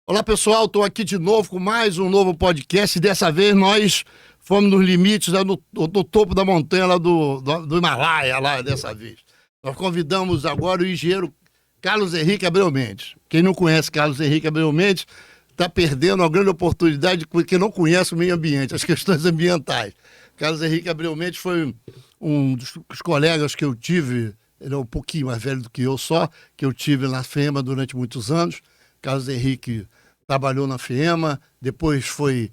Olá, pessoal, estou aqui de novo com mais um novo podcast. Dessa vez nós fomos nos limites, lá no topo da montanha lá do Himalaia, lá dessa vez. Nós convidamos agora o engenheiro Carlos Henrique Abreu Mendes. Quem não conhece Carlos Henrique Abreu Mendes está perdendo uma grande oportunidade porque não conhece o meio ambiente, as questões ambientais. Carlos Henrique Abreu Mendes foi um dos colegas que eu tive, ele é um pouquinho mais velho do que eu só, que eu tive na FEMA durante muitos anos. Carlos Henrique trabalhou na FEMA, depois foi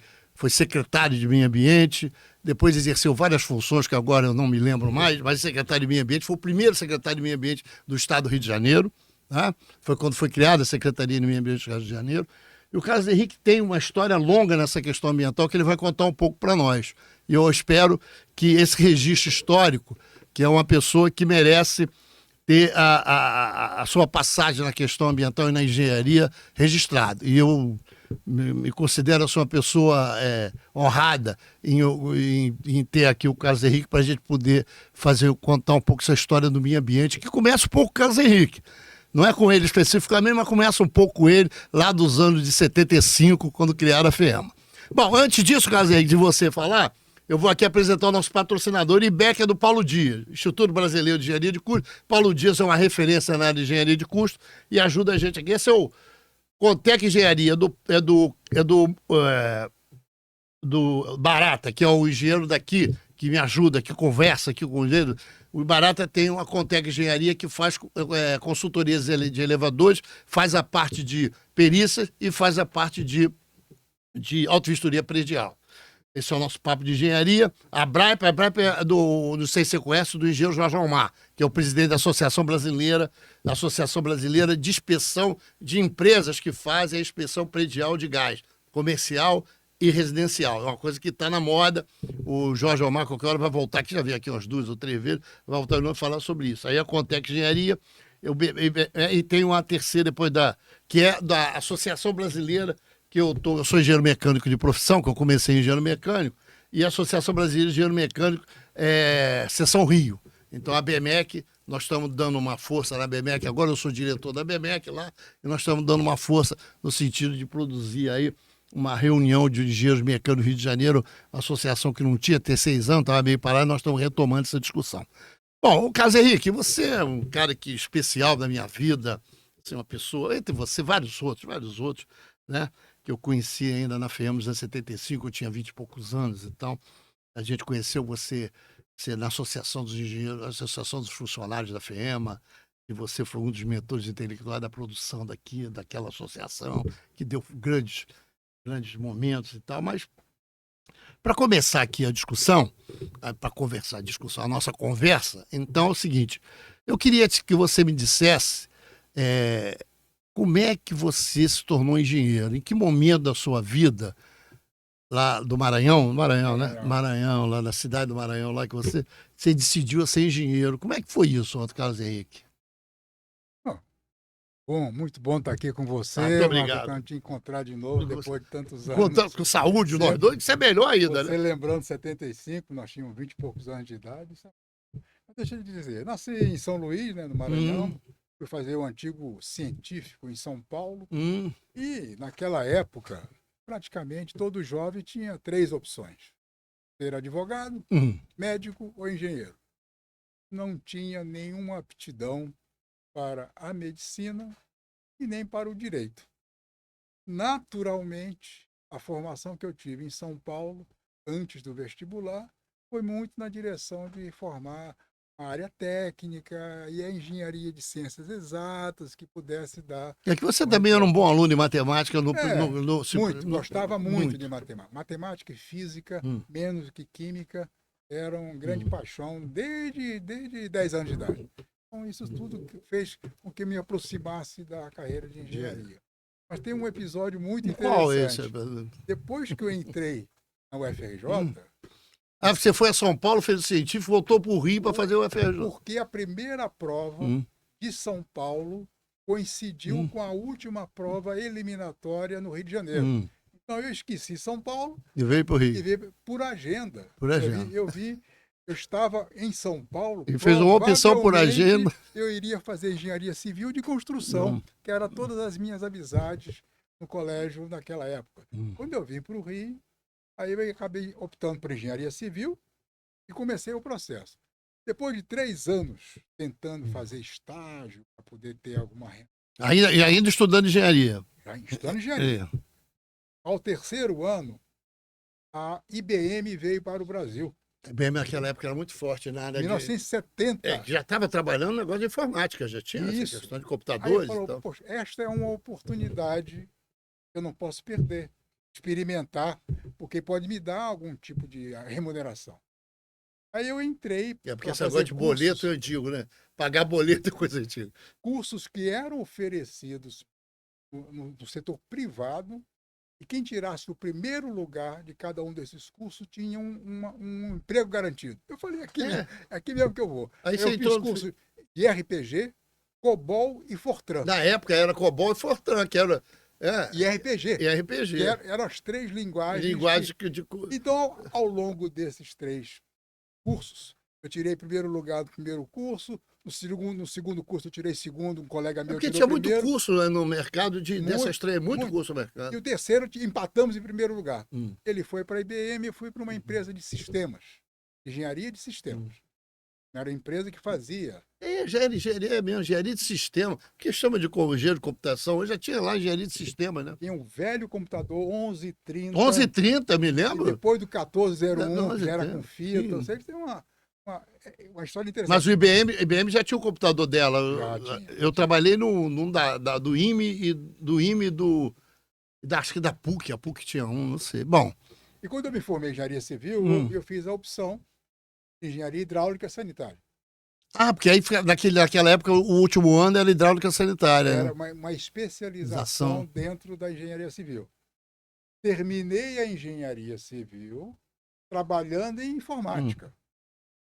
secretário de Meio Ambiente, depois exerceu várias funções que agora eu não me lembro mais, mas secretário de Meio Ambiente, foi o primeiro secretário de Meio Ambiente do Estado do Rio de Janeiro, tá? Foi quando foi criada a Secretaria de Meio Ambiente do Rio de Janeiro. E o Carlos Henrique tem uma história longa nessa questão ambiental que ele vai contar um pouco para nós. E eu espero que esse registro histórico, que é uma pessoa que merece ter a sua passagem na questão ambiental e na engenharia registrado. E eu me considero uma pessoa honrada em ter aqui o Carlos Henrique para a gente poder contar um pouco essa história do meio ambiente, que começa um pouco com o Carlos Henrique. Não é com ele especificamente, mas começa um pouco com ele lá dos anos de 75, quando criaram a FEMA. Bom, antes disso, Carlos Henrique, de você falar, eu vou aqui apresentar o nosso patrocinador, IBEC é do Paulo Dias, Instituto Brasileiro de Engenharia de Custo. Paulo Dias é uma referência na área de engenharia de custo e ajuda a gente aqui. Esse é o Contec Engenharia, do Barata, que é o engenheiro daqui, que me ajuda, que conversa aqui com o engenheiro. O Barata tem uma Contec Engenharia que faz consultorias de elevadores, faz a parte de perícia e faz a parte de auto-vistoria predial. Esse é o nosso papo de engenharia. A BRAIP é não sei se você conhece, do engenheiro Jorge Almar, que é o presidente da Associação Brasileira de Inspeção de Empresas que fazem a inspeção predial de gás, comercial e residencial. É uma coisa que está na moda. O Jorge Almar, qualquer hora, vai voltar aqui, já veio aqui umas 2 ou 3 vezes, vai voltar e falar sobre isso. Aí a Contec Engenharia, e tem uma terceira depois que é da Associação Brasileira, que eu sou engenheiro mecânico de profissão, que eu comecei em engenheiro mecânico, e a Associação Brasileira de Engenheiro Mecânico Seção Rio. Então a BMEC, nós estamos dando uma força na BMEC, agora eu sou diretor da BMEC lá, e nós estamos dando uma força no sentido de produzir aí uma reunião de engenheiros mecânicos do Rio de Janeiro, uma associação que não tinha, ter 6 anos, estava meio parada, nós estamos retomando essa discussão. Bom, o Carlos Henrique, você é um cara especial da minha vida, você é uma pessoa, entre você, vários outros, né? Que eu conheci ainda na FEMA em 75, eu tinha 20 e poucos anos e tal. A gente conheceu você na Associação dos Engenheiros, Associação dos Funcionários da FEMA, e você foi um dos mentores intelectuais da produção daquela associação, que deu grandes momentos e tal. Mas, para começar aqui a discussão, a nossa conversa, então é o seguinte, eu queria que você me dissesse como é que você se tornou engenheiro? Em que momento da sua vida, lá do Maranhão, né? Maranhão, lá na cidade do Maranhão, lá que você decidiu ser engenheiro. Como é que foi isso, Carlos Henrique? Bom, muito bom estar aqui com você, muito obrigado. Marco, te encontrar de novo depois de tantos anos. Com saúde, nós dois, que isso é melhor ainda, você né? lembrando 75, nós tínhamos 20 e poucos anos de idade. Mas deixa eu te dizer, nasci em São Luís, né, no Maranhão, fui fazer o antigo científico em São Paulo, e naquela época, praticamente todo jovem tinha 3 opções: ser advogado, médico ou engenheiro. Não tinha nenhuma aptidão para a medicina e nem para o direito. Naturalmente, a formação que eu tive em São Paulo, antes do vestibular, foi muito na direção de formar a área técnica e a engenharia de ciências exatas que pudesse dar... É que você também era um bom aluno de matemática. Gostava muito de matemática. Matemática e física, menos que química, eram grande paixão desde 10 anos de idade. Então, isso tudo fez com que me aproximasse da carreira de engenharia. Mas tem um episódio muito interessante. Qual é esse? Depois que eu entrei na UFRJ... você foi a São Paulo, fez o científico, voltou para o Rio para fazer o UFRJ. Porque a primeira prova de São Paulo coincidiu com a última prova eliminatória no Rio de Janeiro. Então, eu esqueci São Paulo e veio para o Rio. E veio por agenda. Eu estava em São Paulo. E fez uma opção por agenda. Eu iria fazer engenharia civil de construção, que era todas as minhas amizades no colégio naquela época. Quando eu vim para o Rio, aí eu acabei optando por engenharia civil e comecei o processo. Depois de 3 anos tentando fazer estágio para poder ter alguma renda. E ainda estudando engenharia. Já estudando engenharia. Ao 3º ano, a IBM veio para o Brasil. A IBM naquela época era muito forte na área 1970. já estava trabalhando no negócio de informática, já tinha Isso. essa questão de computadores. Aí falou, então. Poxa, esta é uma oportunidade que eu não posso perder. Experimentar, porque pode me dar algum tipo de remuneração. Aí eu entrei. Porque esse negócio de boleto é antigo, né? Pagar boleto é coisa antiga. Cursos que eram oferecidos no setor privado, e quem tirasse o primeiro lugar de cada um desses cursos tinha um emprego garantido. Eu falei, aqui mesmo que eu vou. Aí eu fiz curso de RPG, COBOL e Fortran. Na época era COBOL e Fortran, que era... E RPG. E RPG. Que eram as 3 linguagens. Então, ao longo desses 3 cursos, eu tirei primeiro lugar do primeiro curso, no segundo curso eu tirei segundo, um colega meu porque tirou tinha primeiro. muito curso, né, no mercado dessas 3, muito curso no mercado. E o terceiro empatamos em primeiro lugar. Ele foi para a IBM, eu fui para uma empresa de sistemas, engenharia de sistemas. Era uma empresa que fazia. Engenharia mesmo, engenharia de sistema, que chama de engenheiro de computação. Eu já tinha lá engenharia de sistema, né? Tinha um velho computador 1130. 1130, me lembro. E depois do 1401, que já era com fita. Eu sei que tem uma história interessante. Mas o IBM já tinha o computador dela. Eu trabalhei do IME acho que da PUC, a PUC tinha um, não sei. Bom. E quando eu me formei em engenharia civil, eu fiz a opção de engenharia hidráulica e sanitária. Porque aí naquela época o último ano era hidráulica sanitária. Era uma especialização dentro da engenharia civil. Terminei a engenharia civil trabalhando em informática.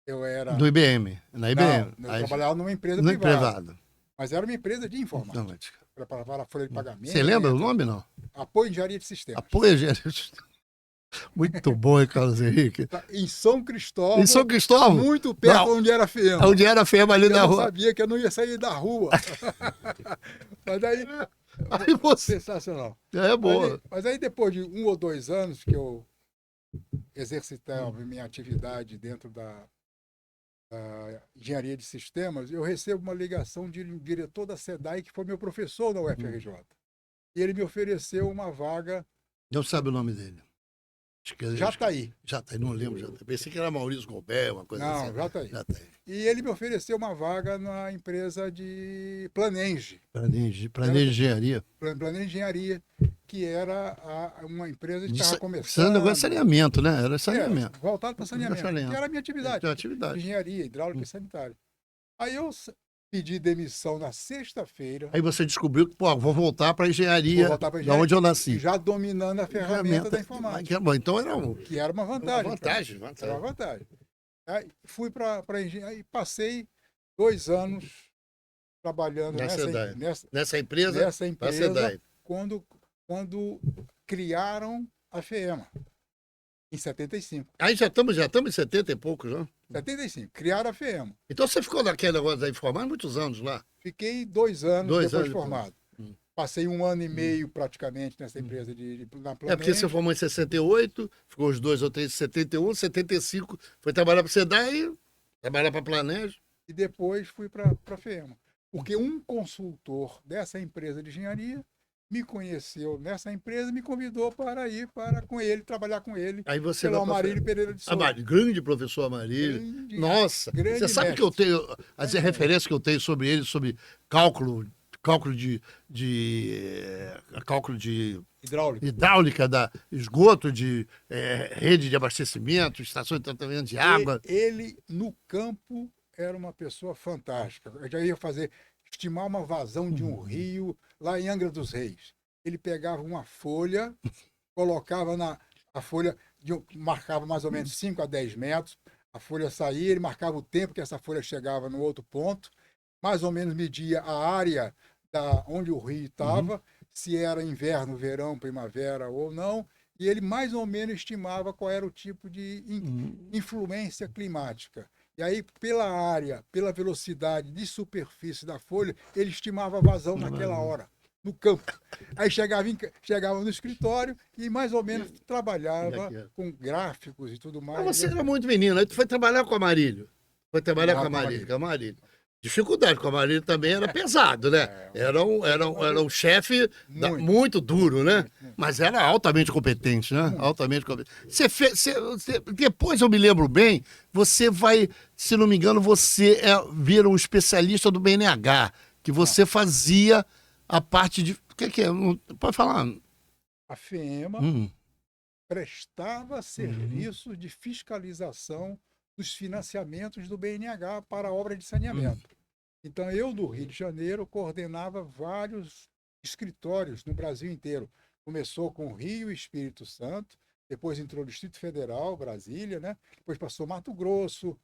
Eu era... Do IBM, na IBM. Não, eu trabalhava numa empresa privada. Mas era uma empresa de informática. Preparava a folha de pagamento. Você lembra o nome, não? Apoio Engenharia de Sistemas. Apoio Engenharia de Sistemas. Muito bom, hein, Carlos Henrique? Em São Cristóvão. Em São Cristóvão? Muito perto onde era FEMA. Onde era FEMA, ali na rua. Eu sabia que eu não ia sair da rua. Mas aí sensacional. Boa. Mas aí depois de 1 ou 2 anos que eu exercitava minha atividade dentro da engenharia de sistemas, eu recebo uma ligação de um diretor da SEDAI, que foi meu professor na UFRJ. E ele me ofereceu uma vaga. Não sabe o nome dele. Jataí. Jataí, não lembro. Jataí. Pensei que era Maurício Goubert, uma coisa assim. Não, Jataí. E ele me ofereceu uma vaga na empresa de Planenge. Planenge Engenharia. Planenge Engenharia, que era uma empresa que estava começando. Negócio de saneamento, né? Era saneamento. Voltado para saneamento. Que era a minha atividade. Engenharia, hidráulica e sanitária. Aí eu pedi demissão na sexta-feira. Aí você descobriu que, vou voltar para a engenharia, da onde eu nasci. Já dominando a ferramenta da informática. Então era que era uma vantagem. Era uma vantagem. Aí fui para a engenharia e passei 2 anos trabalhando nessa empresa quando criaram a FEMA. Em 75. Aí já estamos em 70 e poucos, né? 75. Criaram a FEMA. Então você ficou naquele negócio da informação muitos anos lá? Fiquei 2 anos depois de formado. Passei 1 ano e meio praticamente nessa empresa na Planenge. Porque você formou em 68, ficou uns 2 ou 3 em 71, 75, foi trabalhar para a SEDAI, trabalhar para a Planenge. E depois fui para a FEMA. Porque um consultor dessa empresa de engenharia me conheceu nessa empresa e me convidou para ir com ele, trabalhar com ele. Aí você pelo Amarílio Pereira de Souza. Grande professor Amarílio. Nossa, você sabe mestre. Que eu tenho, as referências que eu tenho sobre ele, sobre cálculo de hidráulica da esgoto, de rede de abastecimento, estação de tratamento de água. Ele no campo era uma pessoa fantástica. Eu já ia estimar uma vazão de um rio lá em Angra dos Reis. Ele pegava uma folha, colocava a folha, marcava mais ou menos 5 a 10 metros, a folha saía, ele marcava o tempo que essa folha chegava no outro ponto, mais ou menos media a área onde o rio estava, se era inverno, verão, primavera ou não, e ele mais ou menos estimava qual era o tipo de influência climática. E aí, pela área, pela velocidade de superfície da folha, ele estimava a vazão naquela hora. no campo. Aí chegava no escritório e mais ou menos trabalhava com gráficos e tudo mais. Mas você era muito menino, aí tu foi trabalhar com a Marílio. Foi trabalhar com a Marílio. Dificuldade, com a Marílio também era pesado, né? Era um chefe muito duro, né? Mas era altamente competente, né? Altamente competente. Depois, eu me lembro bem, você vai, se não me engano, você vira um especialista do BNH, que você fazia a parte de... O que é? Pode falar. A FEMA prestava serviços de fiscalização dos financiamentos do BNH para a obra de saneamento. Então, eu, do Rio de Janeiro, coordenava vários escritórios no Brasil inteiro. Começou com Rio e Espírito Santo, depois entrou o Distrito Federal, Brasília, né? Depois passou Mato Grosso,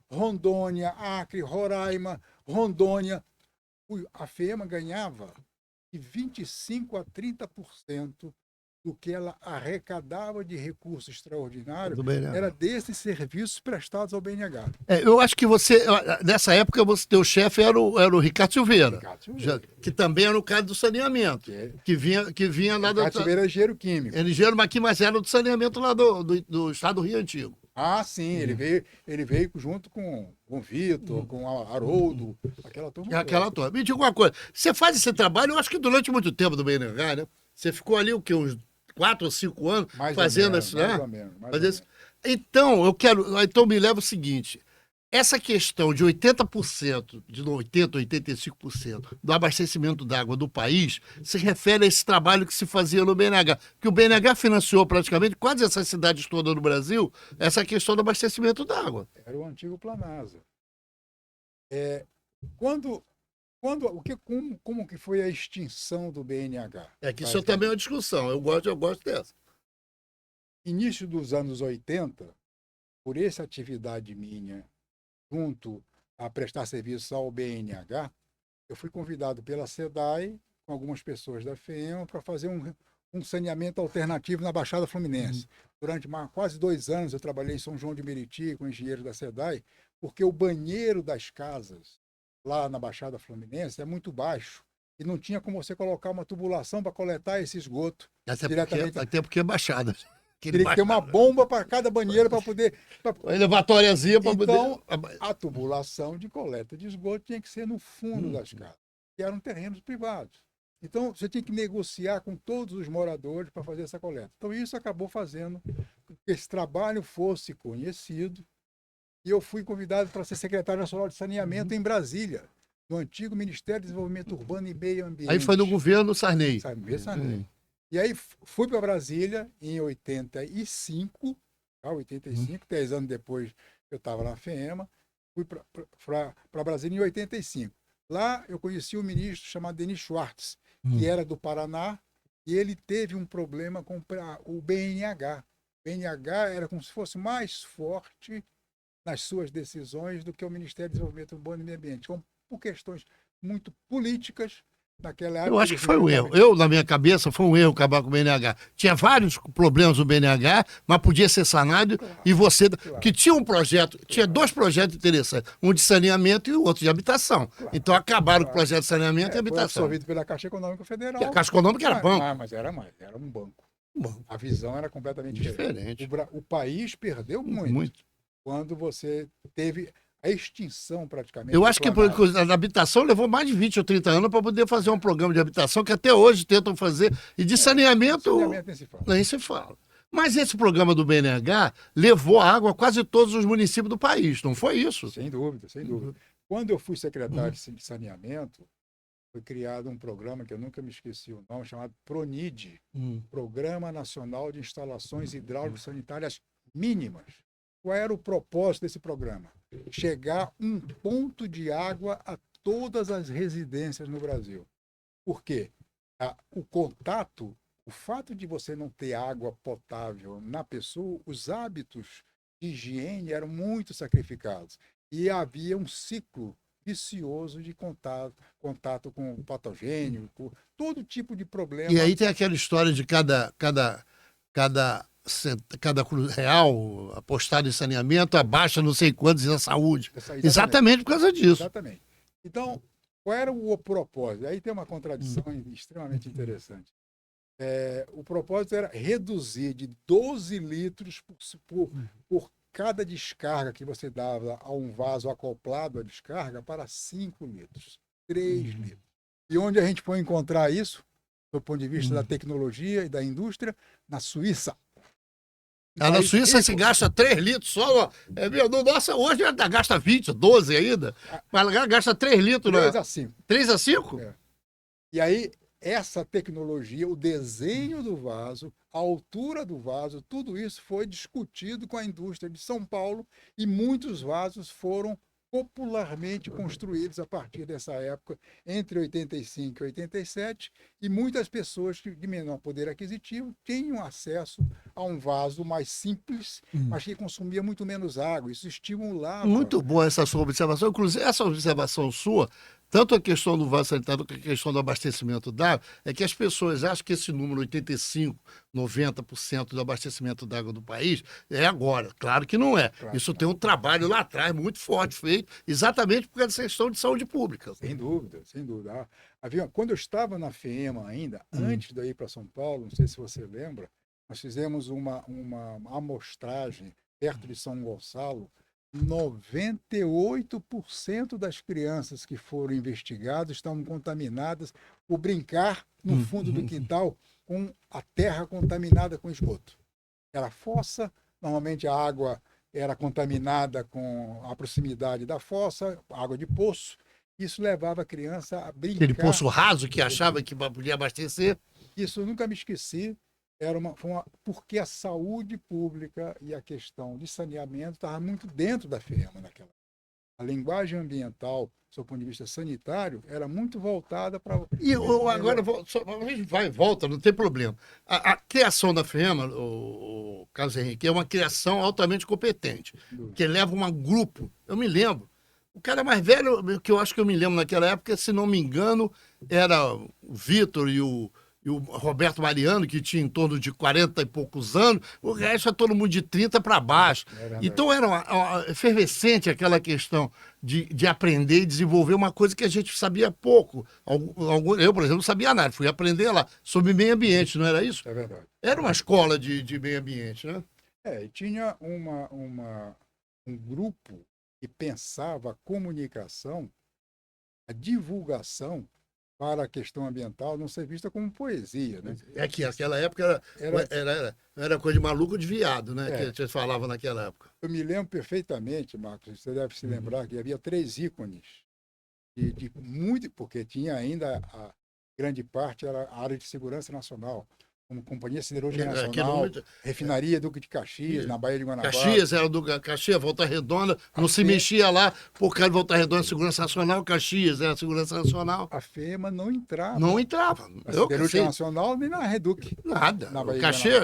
Rondônia, Acre, Roraima, Rondônia. A FEMA ganhava de 25% a 30% do que ela arrecadava de recurso extraordinário era desses serviços prestados ao BNH. Eu acho que você, nessa época, teu chefe era o Ricardo Silveira, que também era o cara do saneamento, que vinha lá do... Ricardo Silveira é engenheiro químico. Ele engenheiro, mas era do saneamento lá do estado do Rio Antigo. Ah, sim, ele veio junto com o Vitor, com o Haroldo, aquela turma. Aquela turma. Me diga uma coisa, você faz esse trabalho, eu acho que durante muito tempo do BNH, né? Você ficou ali, o quê? Uns 4 ou 5 anos fazendo isso, né? Mais ou menos. Então me leva o seguinte, essa questão de 80%, de 80%, 85% do abastecimento d'água do país se refere a esse trabalho que se fazia no BNH, que o BNH financiou praticamente quase essas cidades todas no Brasil, essa questão do abastecimento d'água. Era o antigo Planasa. Como que foi a extinção do BNH? Que isso também é uma discussão, eu gosto dessa. Início dos anos 80, por essa atividade minha, junto a prestar serviço ao BNH, eu fui convidado pela SEDAI, com algumas pessoas da FEM, para fazer um saneamento alternativo na Baixada Fluminense. Durante quase 2 anos eu trabalhei em São João de Meriti com engenheiro da SEDAI, porque o banheiro das casas lá na Baixada Fluminense é muito baixo e não tinha como você colocar uma tubulação para coletar esse esgoto diretamente. Até porque é baixada. Teria que ter uma bomba para cada banheiro para poder... Elevatóriazinha para poder... Então, a tubulação de coleta de esgoto tinha que ser no fundo das casas, que eram terrenos privados. Então, você tinha que negociar com todos os moradores para fazer essa coleta. Então, isso acabou fazendo que esse trabalho fosse conhecido. E eu fui convidado para ser secretário nacional de saneamento em Brasília, no antigo Ministério de Desenvolvimento Urbano e Meio Ambiente. Aí foi no governo Sarney. Sarney. E aí fui para Brasília em 85, 10 anos depois eu estava na FEMA, fui para Brasília em 85. Lá eu conheci um ministro chamado Denis Schwartz, que era do Paraná, e ele teve um problema com o BNH. O BNH era como se fosse mais forte nas suas decisões do que o Ministério do Desenvolvimento Urbano e Meio Ambiente. Então, por questões muito políticas, naquela época... Eu acho que foi um erro. Na minha cabeça, foi um erro acabar com o BNH. Tinha vários problemas no BNH, mas podia ser sanado. Claro, e você... Claro. Que tinha um projeto, tinha 2 projetos interessantes. Um de saneamento e o outro de habitação. Claro, então acabaram com o projeto de saneamento e habitação. Foi absorvido pela Caixa Econômica Federal. E a Caixa Econômica era banco. Mas era um banco. A visão era completamente diferente. O país perdeu muito. Quando você teve a extinção praticamente. Eu acho que a habitação levou mais de 20 ou 30 anos para poder fazer um programa de habitação que até hoje tentam fazer. E de saneamento nem se fala. Mas esse programa do BNH levou água a quase todos os municípios do país, não foi isso? Sem dúvida. Quando eu fui secretário de saneamento, foi criado um programa que eu nunca me esqueci o nome, chamado PRONID, Programa Nacional de Instalações Hidráulicas Sanitárias Mínimas. Qual era o propósito desse programa? Chegar um ponto de água a todas as residências no Brasil. Por quê? O contato, o fato de você não ter água potável na pessoa, os hábitos de higiene eram muito sacrificados. E havia um ciclo vicioso de contato com patogênio, com todo tipo de problema. E aí tem aquela história de cada real apostado em saneamento abaixa não sei quantos na saúde. Exatamente por causa disso. Exatamente. Então, Qual era o propósito? Aí tem uma contradição extremamente interessante. O propósito era reduzir de 12 litros por cada descarga que você dava a um vaso acoplado à descarga para 5 litros, 3 litros. E onde a gente pode encontrar isso, do ponto de vista da tecnologia e da indústria? Na Suíça. Na Suíça se gasta 3 litros só. Nossa, hoje gasta 20, 12 ainda. Mas gasta 3 litros. 3 a 5. 3 a 5? E aí, essa tecnologia, o desenho do vaso, a altura do vaso, tudo isso foi discutido com a indústria de São Paulo e muitos vasos foram popularmente construídos a partir dessa época, entre 85 e 87, e muitas pessoas de menor poder aquisitivo tinham acesso a um vaso mais simples, mas que consumia muito menos água. Isso estimulava... Muito boa essa sua observação. Inclusive, essa observação sua, tanto a questão do vaso sanitário quanto a questão do abastecimento d'água, é que as pessoas acham que esse número 85, 90% do abastecimento d'água do país é agora. Claro que não é. Claro. Isso tem um trabalho lá atrás muito forte feito, exatamente por causa dessa questão de saúde pública. Sem dúvida, sem dúvida. Quando eu estava na FEMA ainda, antes de ir para São Paulo, não sei se você lembra, nós fizemos uma amostragem perto de São Gonçalo. 98% das crianças que foram investigadas estavam contaminadas por brincar no fundo do quintal com a terra contaminada com esgoto. Era fossa, normalmente a água era contaminada com a proximidade da fossa, água de poço. Isso levava a criança a brincar. Aquele poço raso que achava que podia abastecer. Isso eu nunca me esqueci. Porque a saúde pública e a questão de saneamento estava muito dentro da FEMA naquela época. A linguagem ambiental, do seu ponto de vista sanitário, era muito voltada para... E agora, a gente vai e volta, não tem problema. A criação da FEMA, o Carlos Henrique, é uma criação altamente competente, que leva um grupo. Eu me lembro, o cara mais velho, que eu acho que eu me lembro naquela época, se não me engano, era o Vitor e o Roberto Mariano, que tinha em torno de 40 e poucos anos, o resto é todo mundo de 30 para baixo. Então era uma efervescente aquela questão de aprender e desenvolver uma coisa que a gente sabia pouco. Eu, por exemplo, não sabia nada, fui aprender lá sobre meio ambiente, não era isso? É verdade. Era uma escola de meio ambiente, né? E tinha um grupo que pensava a comunicação, a divulgação para a questão ambiental não ser vista como poesia, né? É que naquela época era coisa de maluco de viado, né? Que a gente falava naquela época. Eu me lembro perfeitamente, Marcos, você deve se lembrar que havia 3 ícones, porque tinha ainda a grande parte era a área de segurança nacional, como Companhia Siderúrgica Nacional, Refinaria Duque de Caxias, na Baía de Guanabara. Caxias era do Caxias, Volta Redonda, não se mexia lá, por causa de Volta Redonda, Segurança Nacional, Caxias era Segurança Nacional. A FEMA não entrava. Não entrava. Na Siderúrgica Nacional nem na Reduc. Nada. Caxias,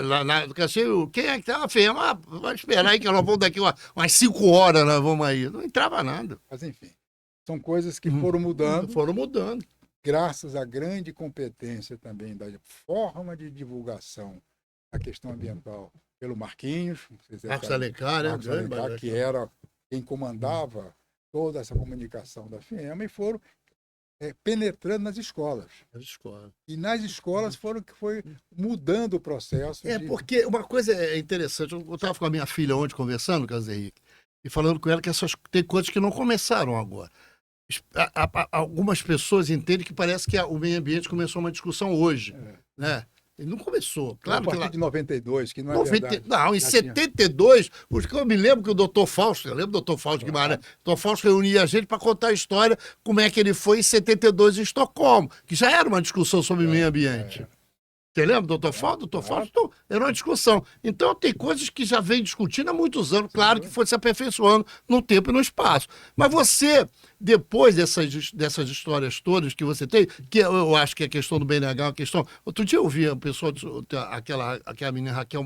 quem é que tá na FEMA? Vai esperar aí que nós vamos daqui umas 5 horas, nós vamos aí. Não entrava nada. Mas enfim, são coisas que foram mudando. Foram mudando. Graças à grande competência também da forma de divulgação da questão ambiental pelo Marquinhos Alencar, que era quem comandava toda essa comunicação da FEMA, e foram penetrando nas escolas. E nas escolas foi mudando o processo. Porque uma coisa interessante, eu estava com a minha filha ontem conversando, Carlos Henrique, e falando com ela que tem coisas que não começaram agora. Algumas pessoas entendem que parece que o meio ambiente começou uma discussão hoje, né? Ele não começou. Claro a partir de 92, que não é verdade. Não, em 72, porque eu me lembro que o doutor Fausto, eu lembro do doutor Fausto Guimarães, o doutor Fausto reunia a gente para contar a história, como é que ele foi em 72 em Estocolmo, que já era uma discussão sobre meio ambiente. Você lembra, doutor Fausto? Doutor Fausto era uma discussão. Então, tem coisas que já vem discutindo há muitos anos, claro que foi se aperfeiçoando no tempo e no espaço. Mas você, depois dessas histórias todas que você tem, que eu acho que a questão do BNH é uma questão... Outro dia eu vi a pessoa, aquela menina Raquel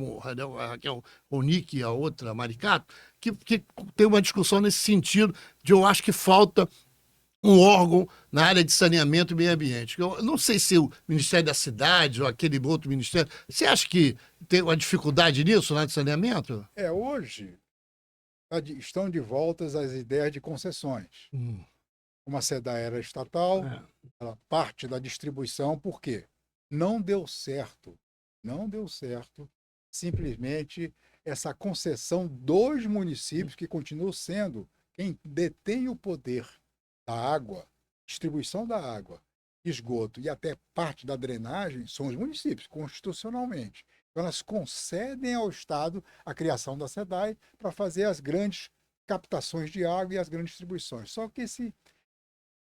Ronick e a outra, Maricato, que tem uma discussão nesse sentido de eu acho que falta um órgão na área de saneamento e meio ambiente. Eu não sei se o Ministério da Cidade ou aquele outro ministério... Você acha que tem uma dificuldade nisso, na área de saneamento? Hoje estão de volta as ideias de concessões. como a SEDAI era estatal, ela parte da distribuição, por quê? Não deu certo, simplesmente essa concessão dos municípios, que continuam sendo quem detém o poder da água, distribuição da água, esgoto e até parte da drenagem, são os municípios, constitucionalmente. Então, elas concedem ao Estado a criação da SEDAI para fazer as grandes captações de água e as grandes distribuições. Só que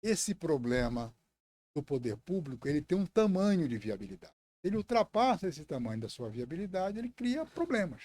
esse problema do poder público, ele tem um tamanho de viabilidade. Ele ultrapassa esse tamanho da sua viabilidade, ele cria problemas.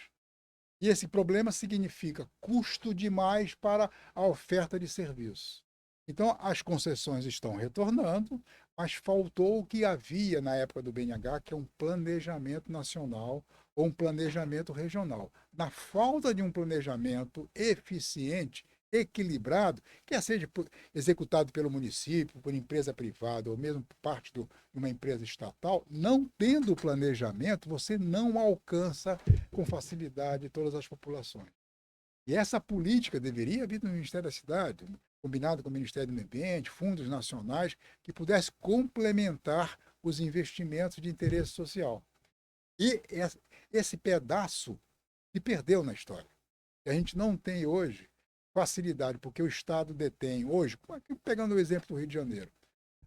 E esse problema significa custo demais para a oferta de serviço. Então, as concessões estão retornando, mas faltou o que havia na época do BNH, que é um planejamento nacional ou um planejamento regional. Na falta de um planejamento eficiente, equilibrado, quer seja executado pelo município, por empresa privada ou mesmo por parte de uma empresa estatal, não tendo planejamento, você não alcança com facilidade todas as populações. E essa política deveria vir do Ministério da Cidade, combinado com o Ministério do Meio Ambiente, fundos nacionais, que pudesse complementar os investimentos de interesse social. E esse pedaço se perdeu na história. A gente não tem hoje facilidade, porque o Estado detém hoje, pegando o exemplo do Rio de Janeiro,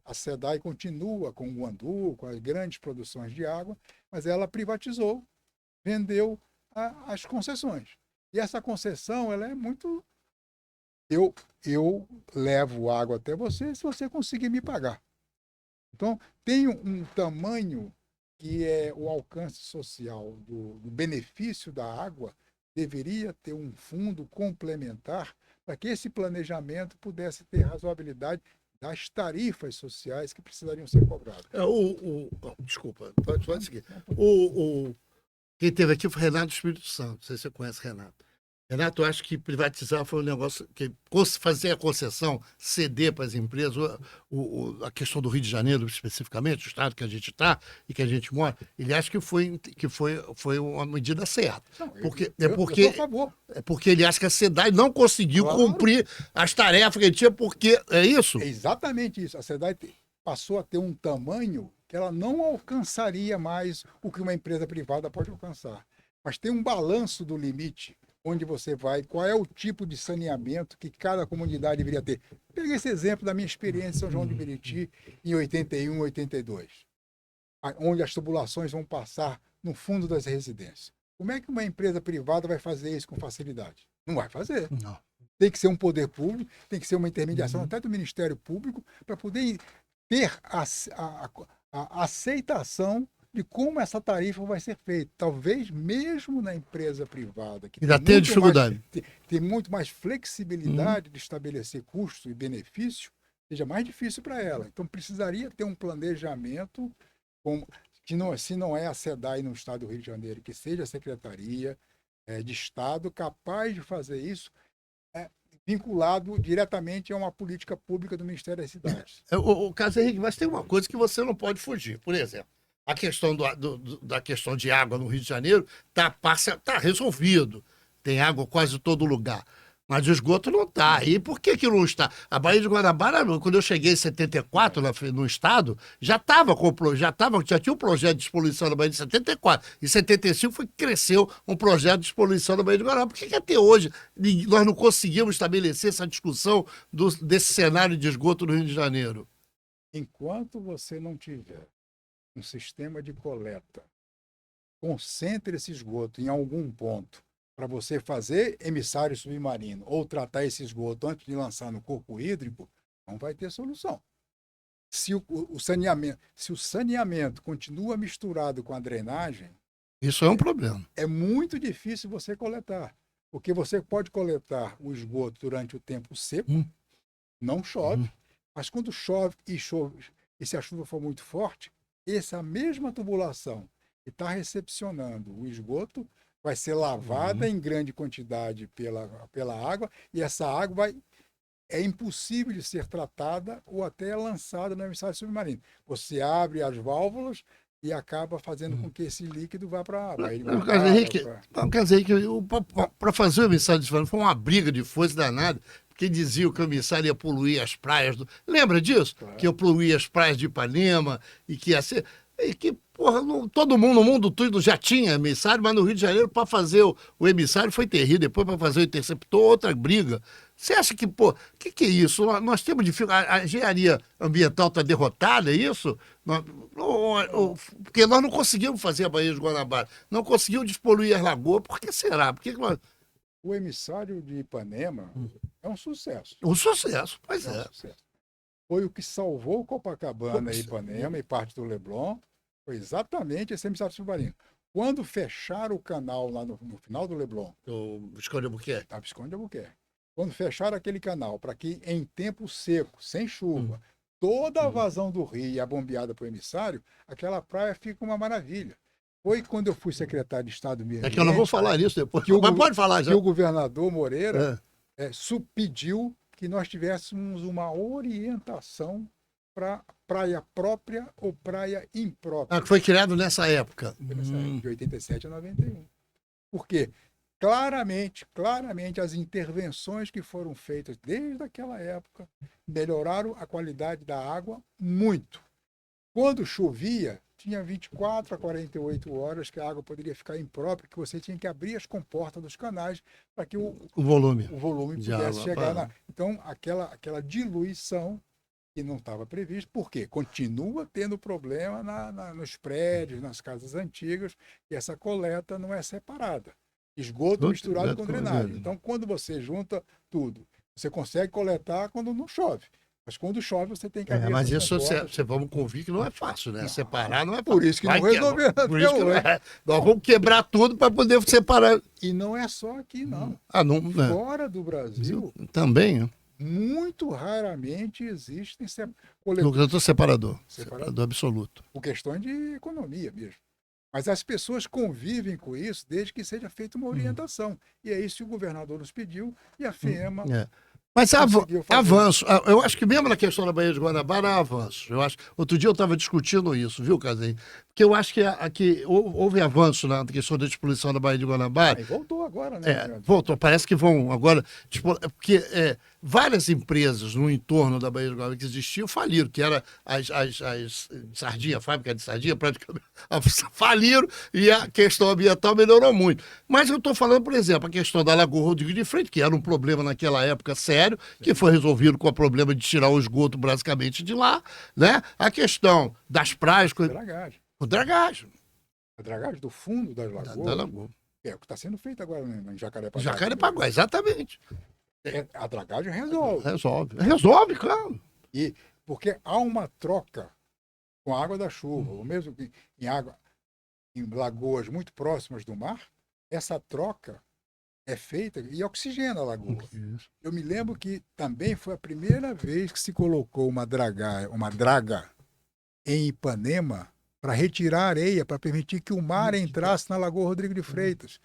a SEDAI continua com o Guandu, com as grandes produções de água, mas ela privatizou, vendeu as concessões. E essa concessão, ela é muito... Eu levo água até você se você conseguir me pagar. Então, tem um tamanho que é o alcance social do benefício da água, deveria ter um fundo complementar para que esse planejamento pudesse ter razoabilidade das tarifas sociais que precisariam ser cobradas. Desculpa, pode seguir. Quem esteve aqui foi Renato Espírito Santo, não sei se você conhece Renato. Renato, eu acho que privatizar foi um negócio que fazer a concessão, ceder para as empresas, a questão do Rio de Janeiro especificamente, o estado que a gente está e que a gente mora, ele acha que foi uma medida certa. Não, eu sou a favor. É porque ele acha que a SEDAI não conseguiu cumprir as tarefas que ele tinha, porque é isso? É exatamente isso. A SEDAI passou a ter um tamanho que ela não alcançaria mais o que uma empresa privada pode alcançar. Mas tem um balanço do limite, onde você vai, qual é o tipo de saneamento que cada comunidade deveria ter. Peguei esse exemplo da minha experiência em São João de Meriti, em 81, 82, onde as tubulações vão passar no fundo das residências. Como é que uma empresa privada vai fazer isso com facilidade? Não vai fazer. Não. Tem que ser um poder público, tem que ser uma intermediação até do Ministério Público, para poder ter a aceitação de como essa tarifa vai ser feita. Talvez mesmo na empresa privada, que ainda tem dificuldade, tem muito mais flexibilidade de estabelecer custo e benefício, seja mais difícil para ela. Então precisaria ter um planejamento, se não é a SEDAI no estado do Rio de Janeiro, que seja a Secretaria de Estado capaz de fazer isso, vinculado diretamente a uma política pública do Ministério das Cidades. O Carlos Henrique, mas tem uma coisa que você não pode fugir. Por exemplo, a questão da questão de água no Rio de Janeiro tá resolvido. Tem água quase em todo lugar. Mas o esgoto não está. E por que não está? A Baía de Guanabara, quando eu cheguei em 74 no estado, já tinha um projeto de despoluição da Baía de 74. Em 75 cresceu um projeto de despoluição da Baía de Guanabara. Por que até hoje nós não conseguimos estabelecer essa discussão desse cenário de esgoto no Rio de Janeiro? Enquanto você não tiver um sistema de coleta, concentre esse esgoto em algum ponto para você fazer emissário submarino ou tratar esse esgoto antes de lançar no corpo hídrico, não vai ter solução. Se o saneamento continua misturado com a drenagem, isso é um problema. É muito difícil você coletar, porque você pode coletar o esgoto durante o tempo seco, não chove, mas quando chove, e se a chuva for muito forte, essa mesma tubulação que está recepcionando o esgoto vai ser lavada em grande quantidade pela água, e essa água é impossível de ser tratada ou até lançada no emissário submarino. Você abre as válvulas e acaba fazendo com que esse líquido vá para a água. Quer dizer que para fazer o emissário submarino foi uma briga de foice danada, porque diziam que o emissário ia poluir as praias. Lembra disso? Claro. Que ia poluir as praias de Ipanema e que ia ser. E que, porra, todo mundo no mundo todo já tinha emissário, mas no Rio de Janeiro, para fazer o emissário foi terrível. Depois, para fazer o interceptor, outra briga. Você acha que, pô, o que é isso? Nós temos dificuldade. A engenharia ambiental está derrotada, é isso? Porque nós não conseguimos fazer a Baía de Guanabara. Não conseguimos despoluir as lagoas. Por que será? Por que nós... O emissário de Ipanema é um sucesso. Um sucesso, pois É um é. sucesso. Foi o que salvou Copacabana e Ipanema e parte do Leblon. Foi exatamente esse emissário submarino. Quando fecharam o canal lá no final do Leblon, O Visconde Albuquerque. a Visconde de Albuquerque, quando fecharam aquele canal para que em tempo seco, sem chuva, toda a vazão do rio e a bombeada para o emissário, aquela praia fica uma maravilha. Foi quando eu fui secretário de Estado do Meio É que eu não vou Ambiente falar isso depois. que o, Mas pode falar já. que o governador Moreira É. pediu que nós tivéssemos uma orientação para praia própria ou praia imprópria. Ah, que foi criado nessa época. De 87 a 91. Porque claramente as intervenções que foram feitas desde aquela época melhoraram a qualidade da água muito. Quando chovia, tinha 24 a 48 horas que a água poderia ficar imprópria, que você tinha que abrir as comportas dos canais para que o volume pudesse água, chegar na... Então, aquela diluição que não estava previsto, por quê? Continua tendo problema nos prédios, nas casas antigas, e essa coleta não é separada. Esgoto misturado com drenagem. Então, quando você junta tudo, você consegue coletar quando não chove. Mas quando chove, você tem que abrir mas isso comportas. você vamos convir que não é fácil, né? Não. Separar não é fácil. Por isso que não resolveu Por isso que até hoje. nós vamos quebrar tudo para poder separar. E não é só aqui, não. Não. Fora do Brasil, também. muito raramente existem Coletores separador absoluto. por questões de economia mesmo. Mas as pessoas convivem com isso desde que seja feita uma orientação. E é isso que o governador nos pediu e a FEMA... Mas avanço. Eu acho que mesmo na questão da Baía de Guanabara há avanço. Eu acho, outro dia eu estava discutindo isso, viu, Casim? Porque eu acho que houve avanço na questão da despoluição da Baía de Guanabara. E voltou agora, né? Voltou. Parece que vão agora... Porque várias empresas no entorno da Baía de Guanabara que existiam faliram, que era as sardinha, a fábrica de sardinha, praticamente faliram e a questão ambiental melhorou muito. Mas eu estou falando, por exemplo, a questão da Lagoa Rodrigues de Freitas, que era um problema naquela época sério, que foi resolvido com o problema de tirar o esgoto basicamente de lá, né? A questão das praias... Dragagem. O dragagem. A dragagem do fundo das lagoas. Da lagoa. É o que está sendo feito agora em Jacarepaguá. Jacarepaguá, exatamente. A dragagem resolve. Resolve, claro. E porque há uma troca com a água da chuva, ou mesmo em lagoas muito próximas do mar, essa troca é feita e oxigena a lagoa. Eu me lembro que também foi a primeira vez que se colocou uma draga em Ipanema para retirar areia, para permitir que o mar entrasse na Lagoa Rodrigo de Freitas,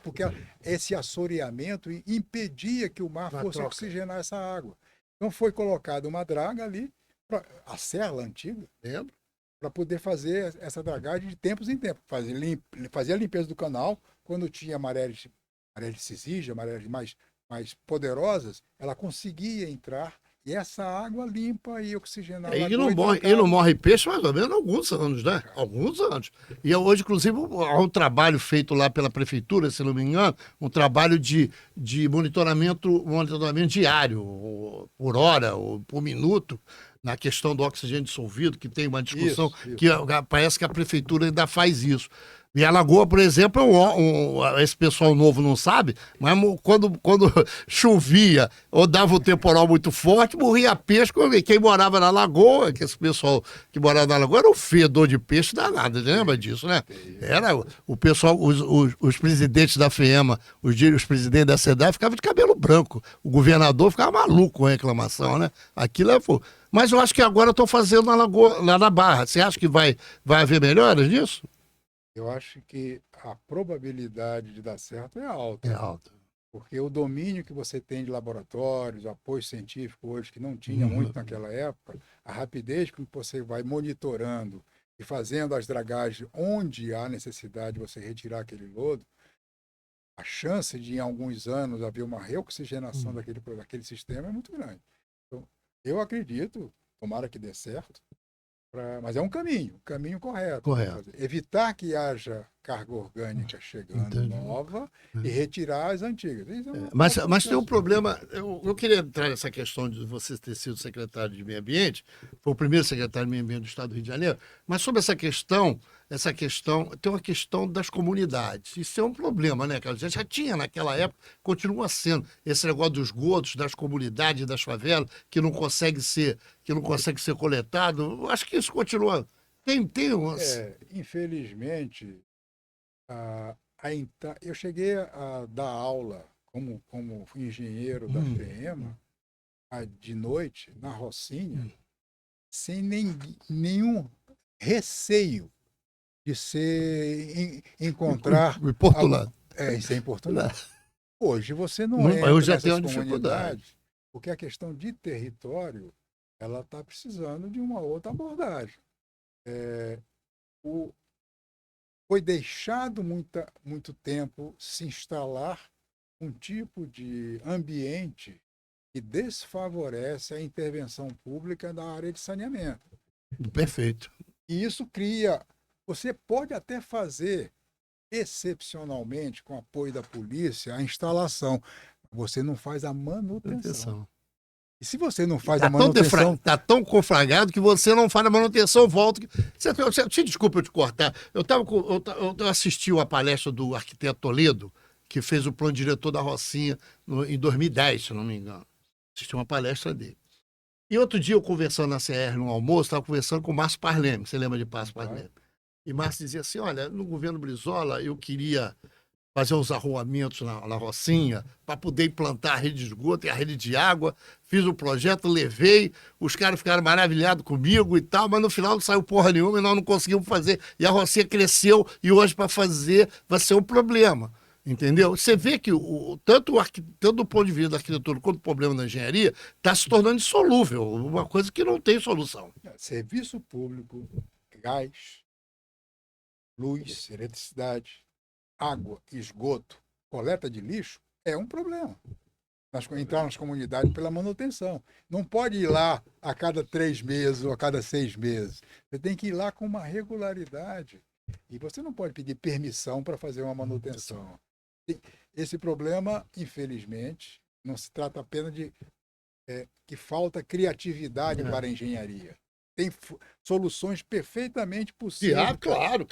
porque esse assoreamento impedia que o mar fosse oxigenar essa água. Então foi colocada uma draga ali, a serra antiga, para poder fazer essa dragagem de tempos em tempos, fazer a limpeza do canal, quando tinha marés de Cisígia, marés mais poderosas, ela conseguia entrar. E essa água limpa e oxigenada. E não morre peixe mais ou menos há alguns anos, né? Alguns anos. E hoje, inclusive, há um trabalho feito lá pela prefeitura, se não me engano, um trabalho de monitoramento diário, por hora, ou por minuto, na questão do oxigênio dissolvido, que tem uma discussão que parece que a prefeitura ainda faz isso. E a Lagoa, por exemplo, esse pessoal novo não sabe, mas quando chovia ou dava um temporal muito forte, morria peixe. Quem morava na Lagoa, que esse pessoal que morava na Lagoa, era um fedor de peixe danado, lembra disso, né? Era o pessoal, os presidentes da FEMA, os presidentes da SEDAI ficavam de cabelo branco. O governador ficava maluco com a reclamação, né? Aquilo é... Mas eu acho que agora estão fazendo na Lagoa, lá na Barra. Você acha que vai haver melhoras nisso? Eu acho que a probabilidade de dar certo é alta. É alta. Porque o domínio que você tem de laboratórios, o apoio científico hoje, que não tinha muito naquela época, a rapidez com que você vai monitorando e fazendo as dragagens onde há necessidade de você retirar aquele lodo, a chance de, em alguns anos, haver uma reoxigenação daquele sistema é muito grande. Então, eu acredito, tomara que dê certo, mas é um caminho correto. Correto. Evitar que haja carga orgânica chegando nova e retirar as antigas. Mas tem um problema, eu queria entrar nessa questão de você ter sido secretário de Meio Ambiente, foi o primeiro secretário de Meio Ambiente do Estado do Rio de Janeiro, mas sobre essa questão, tem uma questão das comunidades. Isso é um problema, né, cara? Já tinha naquela época, continua sendo, esse negócio dos esgotos, das comunidades, das favelas, que não consegue ser coletado. Eu acho que isso continua. Tem umas... Infelizmente, eu cheguei a dar aula como engenheiro da FEMA de noite, na Rocinha, sem nenhum receio de encontrar... Importunado. Isso é importunado. Hoje você não entra eu já nessas tenho comunidades, porque a questão de território, ela está precisando de uma outra abordagem. Foi deixado muito tempo se instalar um tipo de ambiente que desfavorece a intervenção pública na área de saneamento. Perfeito. E isso cria... Você pode até fazer, excepcionalmente, com apoio da polícia, a instalação. Você não faz a manutenção. E se você não faz a manutenção... Está tão conflagrado que você não faz a manutenção, volta... Desculpa eu te cortar. Eu assisti a palestra do arquiteto Toledo, que fez o plano diretor da Rocinha em 2010, se não me engano. Assisti uma palestra dele. E outro dia, eu conversando na CR no almoço, estava conversando com o Márcio Parleme. Você lembra de Márcio Parleme? E Márcio dizia assim, olha, no governo Brizola, eu queria fazer uns arruamentos na Rocinha para poder implantar a rede de esgoto e a rede de água. Fiz o projeto, levei, os caras ficaram maravilhados comigo e tal, mas no final não saiu porra nenhuma e nós não conseguimos fazer. E a Rocinha cresceu e hoje para fazer vai ser um problema. Entendeu? Você vê que tanto do ponto de vista da arquitetura quanto do problema da engenharia está se tornando insolúvel, uma coisa que não tem solução. Serviço público, gás, luz, eletricidade, água, esgoto, coleta de lixo, é um problema. Entrar nas comunidades pela manutenção. Não pode ir lá a cada 3 meses ou a cada 6 meses. Você tem que ir lá com uma regularidade. E você não pode pedir permissão para fazer uma manutenção. Esse problema, infelizmente, não se trata apenas de que falta criatividade para a engenharia. Tem soluções perfeitamente possíveis. Claro.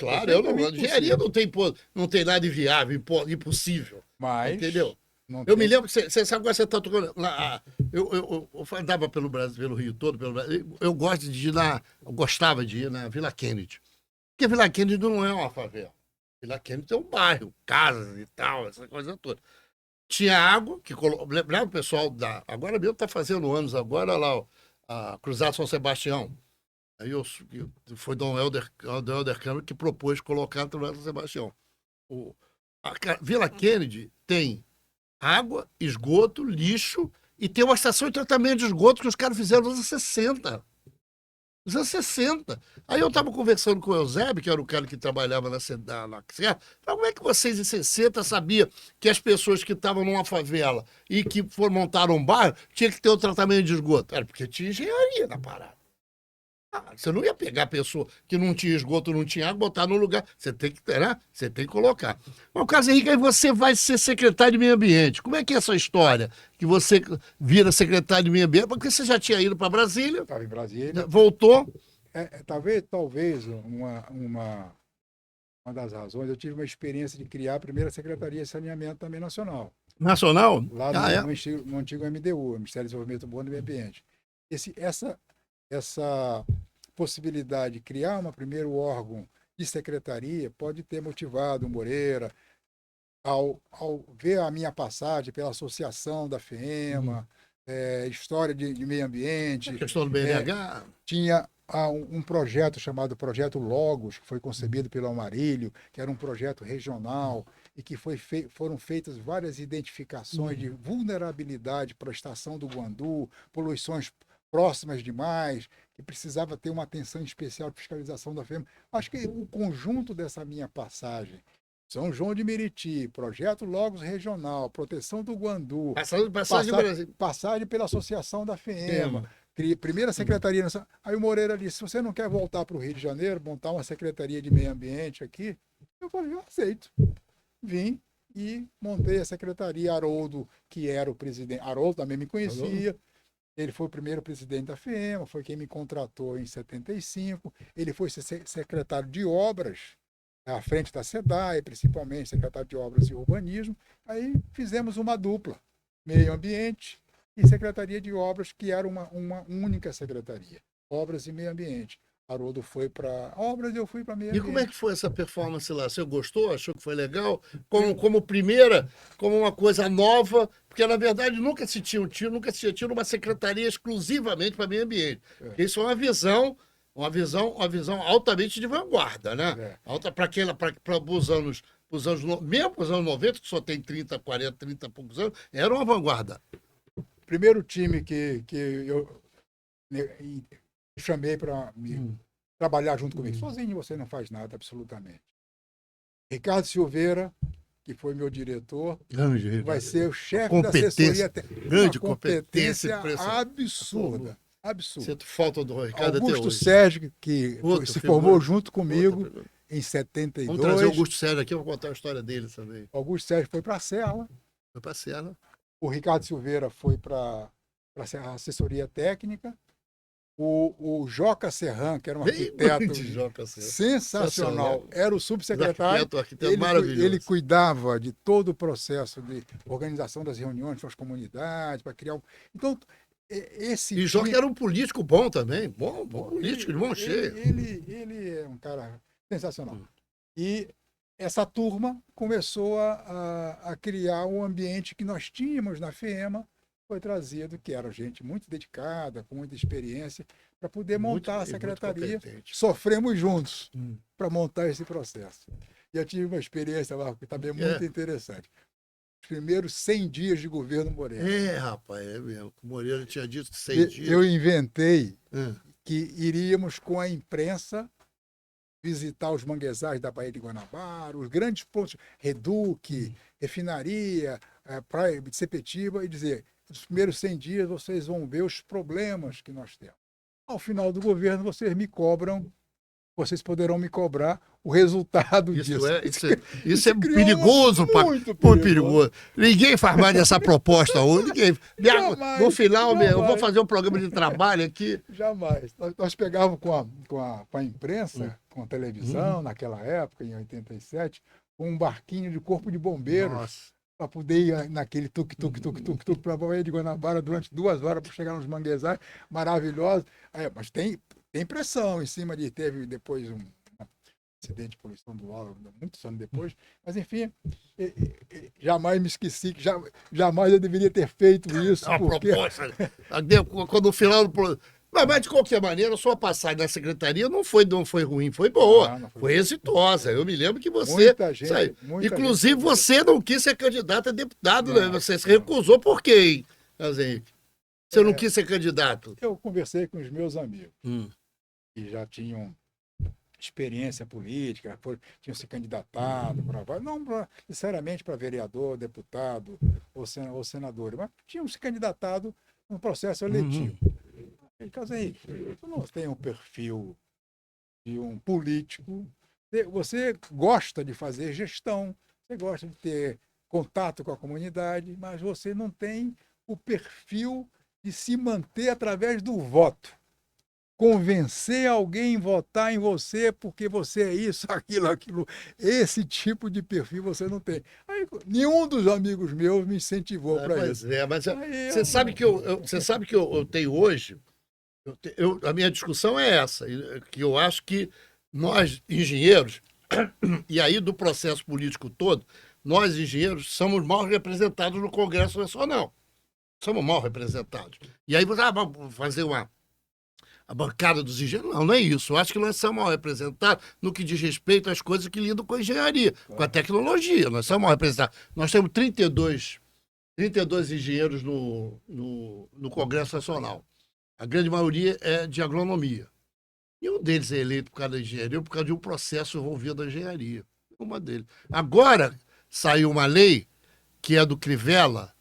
Engenharia não tem nada inviável, impossível. Mas, entendeu? Me lembro, você sabe quando você está tocando lá. Eu andava pelo Brasil, pelo Rio todo, pelo Brasil. Eu gostava de ir na Vila Kennedy. Porque Vila Kennedy não é uma favela. Vila Kennedy é um bairro, casas e tal, essa coisa toda. Tinha água, lembrava o pessoal agora mesmo está fazendo anos, agora lá, a Cruzado São Sebastião. Aí foi Dom Helder Câmara que propôs colocar a Cruzado São Sebastião. A Vila Kennedy tem água, esgoto, lixo e tem uma estação de tratamento de esgoto que os caras fizeram nos anos 60. Nos anos 60. Aí eu estava conversando com o Eusébio, que era o cara que trabalhava na Serra. Como é que vocês em 60 sabiam que as pessoas que estavam numa favela e que montaram um bairro tinha que ter o tratamento de esgoto? Era porque tinha engenharia na parada. Você não ia pegar a pessoa que não tinha esgoto, não tinha água, botar no lugar. Você tem que colocar. Mas o caso, Henrique, aí você vai ser secretário de Meio Ambiente. Como é que é essa história? Que você vira secretário de Meio Ambiente? Porque você já tinha ido para Brasília. Estava em Brasília. Voltou. Talvez uma das razões, eu tive uma experiência de criar a primeira Secretaria de Saneamento também nacional. Nacional? Lá no antigo MDU, Ministério do Desenvolvimento Urbano e Meio Ambiente. Essa possibilidade de criar um primeiro órgão de secretaria pode ter motivado o Moreira, ao ver a minha passagem pela associação da FEMA, história de meio ambiente. A questão do BNH. Tinha um projeto chamado Projeto Logos, que foi concebido pelo Amarílio, que era um projeto regional e que foram feitas várias identificações de vulnerabilidade para a estação do Guandu, poluições próximas demais, que precisava ter uma atenção especial de fiscalização da FEMA. Acho que o conjunto dessa minha passagem São João de Meriti, Projeto Logos Regional, Proteção do Guandu, passagem pela Associação da FEMA, primeira Secretaria Nacional. Aí o Moreira disse, se você não quer voltar para o Rio de Janeiro, montar uma Secretaria de Meio Ambiente aqui, eu falei, eu aceito. Vim e montei a Secretaria. Haroldo, que era o presidente, Haroldo também me conhecia, ele foi o primeiro presidente da FEMA, foi quem me contratou em 75, ele foi secretário de Obras, à frente da SEDAI, principalmente secretário de Obras e Urbanismo. Aí fizemos uma dupla, Meio Ambiente e Secretaria de Obras, que era uma única secretaria, Obras e Meio Ambiente. Haroldo foi para Obras e eu fui para Meio Ambiente. E como é que foi essa performance lá? Você gostou? Achou que foi legal? Como primeira, como uma coisa nova? Porque, na verdade, nunca se tinha uma secretaria exclusivamente para meio ambiente. Isso é uma visão altamente de vanguarda, né? Alta para os anos, mesmo para os anos 90, que só tem 30 e poucos anos, era uma vanguarda. Primeiro time que eu chamei para trabalhar junto comigo. Sozinho você não faz nada, absolutamente. Ricardo Silveira, que foi meu diretor, vai ser o chefe da assessoria técnica. Grande competência absurda. Absurdo. Sinto falta do Ricardo Augusto até hoje. Sérgio, que se formou junto comigo em 72. Vamos trazer o Augusto Sérgio aqui, eu vou contar a história dele também. Augusto Sérgio foi para a Serra. Foi para a Serra. O Ricardo Silveira foi para a assessoria técnica. O Joca Serran, que era um arquiteto sensacional, era o subsecretário. Ele cuidava de todo o processo de organização das reuniões com as comunidades, para criar. Então, e Joca era um político bom também, bom político, de mão cheia. Ele é um cara sensacional. E essa turma começou a criar um ambiente que nós tínhamos na FEMA, foi trazido, que era gente muito dedicada, com muita experiência, para poder montar a secretaria. Sofremos juntos para montar esse processo. E eu tive uma experiência lá, que também é muito interessante. Os primeiros 100 dias de governo Moreira. Rapaz, é mesmo. O Moreira tinha dito 100 dias. Eu inventei que iríamos com a imprensa visitar os manguezais da Baía de Guanabara, os grandes pontos, Reduque, refinaria, praia de Sepetiba, e dizer, nos primeiros 100 dias vocês vão ver os problemas que nós temos. Ao final do governo, vocês poderão me cobrar o resultado disso. Isso é perigoso, muito perigoso. Ninguém faz mais essa proposta hoje. No final, eu vou fazer um programa de trabalho aqui. Jamais. Nós pegávamos com a imprensa, com a televisão, naquela época, em 87, um barquinho de corpo de bombeiros. Para poder ir naquele tuk-tuk para a Baía de Guanabara durante 2 horas para chegar nos manguezais maravilhosos. Mas tem pressão em cima de... Teve depois um acidente de poluição do ar, muitos anos depois. Mas, enfim, jamais me esqueci, que jamais eu deveria ter feito isso. Proposta. Quando no final do... Mas, de qualquer maneira, a sua passagem na secretaria não foi ruim, foi boa, foi exitosa. Eu me lembro que você... Inclusive, você não quis ser candidato a deputado, né? Você se recusou por quê, hein, Henrique? Você não quis ser candidato? Eu conversei com os meus amigos, que já tinham experiência política, tinham se candidatado, não necessariamente para vereador, deputado ou senador, mas tinham se candidatado no processo eletivo. Tu não tem um perfil de um político, você gosta de fazer gestão, você gosta de ter contato com a comunidade, mas você não tem o perfil de se manter através do voto. Convencer alguém a votar em você porque você é isso, aquilo. Esse tipo de perfil você não tem. Aí, nenhum dos amigos meus me incentivou para isso. Você sabe que eu tenho hoje... a minha discussão é essa, que eu acho que nós, engenheiros, e aí do processo político todo, nós, engenheiros, somos mal representados no Congresso Nacional. Somos mal representados. E aí vamos fazer a bancada dos engenheiros. Não é isso. Eu acho que nós somos mal representados no que diz respeito às coisas que lidam com a engenharia, com a tecnologia. Nós somos mal representados. Nós temos 32 engenheiros no Congresso Nacional. A grande maioria é de agronomia. E um deles é eleito por causa da engenharia, por causa de um processo envolvido na engenharia. Uma dele. Agora saiu uma lei que é do Crivella,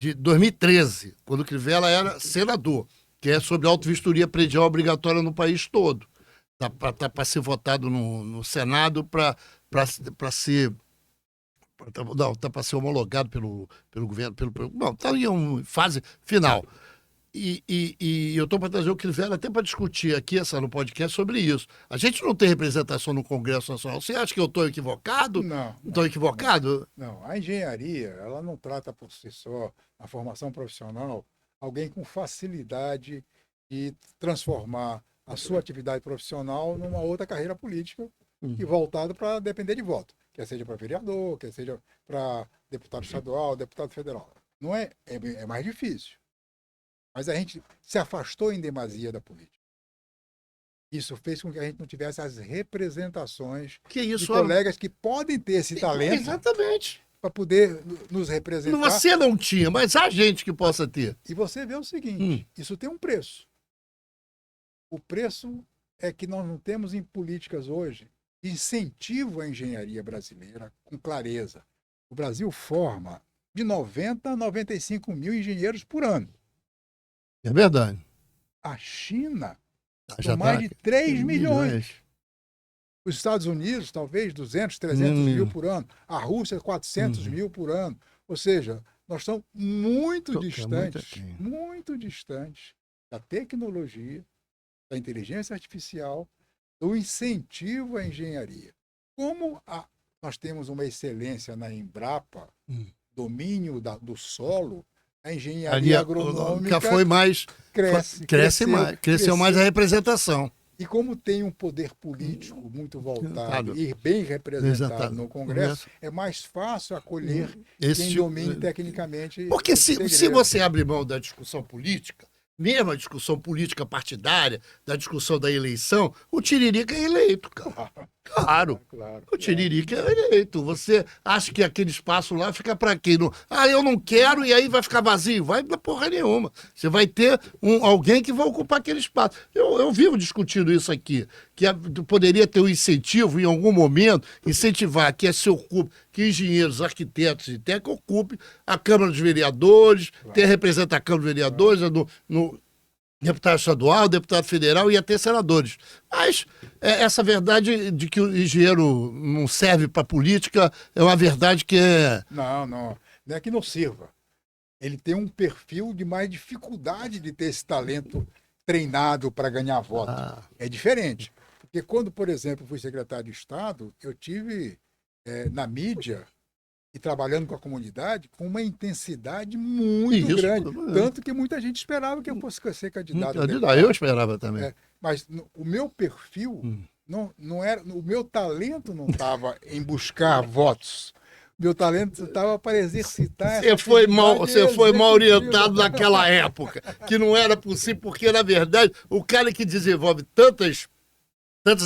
de 2013, quando o Crivella era senador, que é sobre auto-vistoria predial obrigatória no país todo. Tá para ser votado no Senado para ser. Não, está para ser homologado pelo governo. Não, está em uma fase final. E eu estou para trazer o Crivella até para discutir aqui no podcast sobre isso. A gente não tem representação no Congresso Nacional. Você acha que eu estou equivocado? Não. Estou equivocado? Não. A engenharia, ela não trata por si só, a formação profissional, alguém com facilidade de transformar a sua atividade profissional numa outra carreira política e voltada para depender de voto. Quer seja para vereador, quer seja para deputado estadual, deputado federal. Não é mais difícil. Mas a gente se afastou em demasia da política. Isso fez com que a gente não tivesse as representações de colegas que podem ter esse talento. Exatamente. Para poder nos representar. Você não tinha, mas há gente que possa ter. E você vê o seguinte, isso tem um preço. O preço é que nós não temos em políticas hoje incentivo à engenharia brasileira com clareza. O Brasil forma de 90 a 95 mil engenheiros por ano. É verdade. A China, já mais de 3 milhões. Os Estados Unidos, talvez 200, 300 mil por ano. A Rússia, 400 mil por ano. Ou seja, nós estamos muito distantes da tecnologia, da inteligência artificial, do incentivo à engenharia. Como nós temos uma excelência na Embrapa, domínio do solo, a engenharia agronômica foi mais, cresceu mais a representação. E como tem um poder político muito voltado e bem representado no Congresso, é mais fácil acolher quem domine tecnicamente. Porque se você abre mão da discussão política, mesmo a discussão política partidária, da discussão da eleição, o Tiririca é eleito, cara. Claro. O Tiririca é eleito. Você acha que aquele espaço lá fica para quem? Eu não quero, e aí vai ficar vazio. Vai pra porra nenhuma. Você vai ter alguém que vai ocupar aquele espaço. Eu vivo discutindo isso aqui, que poderia ter um incentivo em algum momento, incentivar que que engenheiros, arquitetos e técnicos ocupem a Câmara dos Vereadores, representa a Câmara dos Vereadores no deputado estadual, deputado federal e até senadores. Mas essa verdade de que o engenheiro não serve para política é uma verdade que é... Não é que não sirva. Ele tem um perfil de mais dificuldade de ter esse talento treinado para ganhar voto. É diferente. Porque quando, por exemplo, fui secretário de Estado, eu tive na mídia e trabalhando com a comunidade com uma intensidade muito grande. Tanto que muita gente esperava que eu fosse ser candidato. Eu esperava também. Mas o meu perfil, não era, o meu talento não estava em buscar votos. Meu talento estava para exercitar. Você foi mal orientado naquela época, que não era possível, porque, na verdade, o cara que desenvolve tantas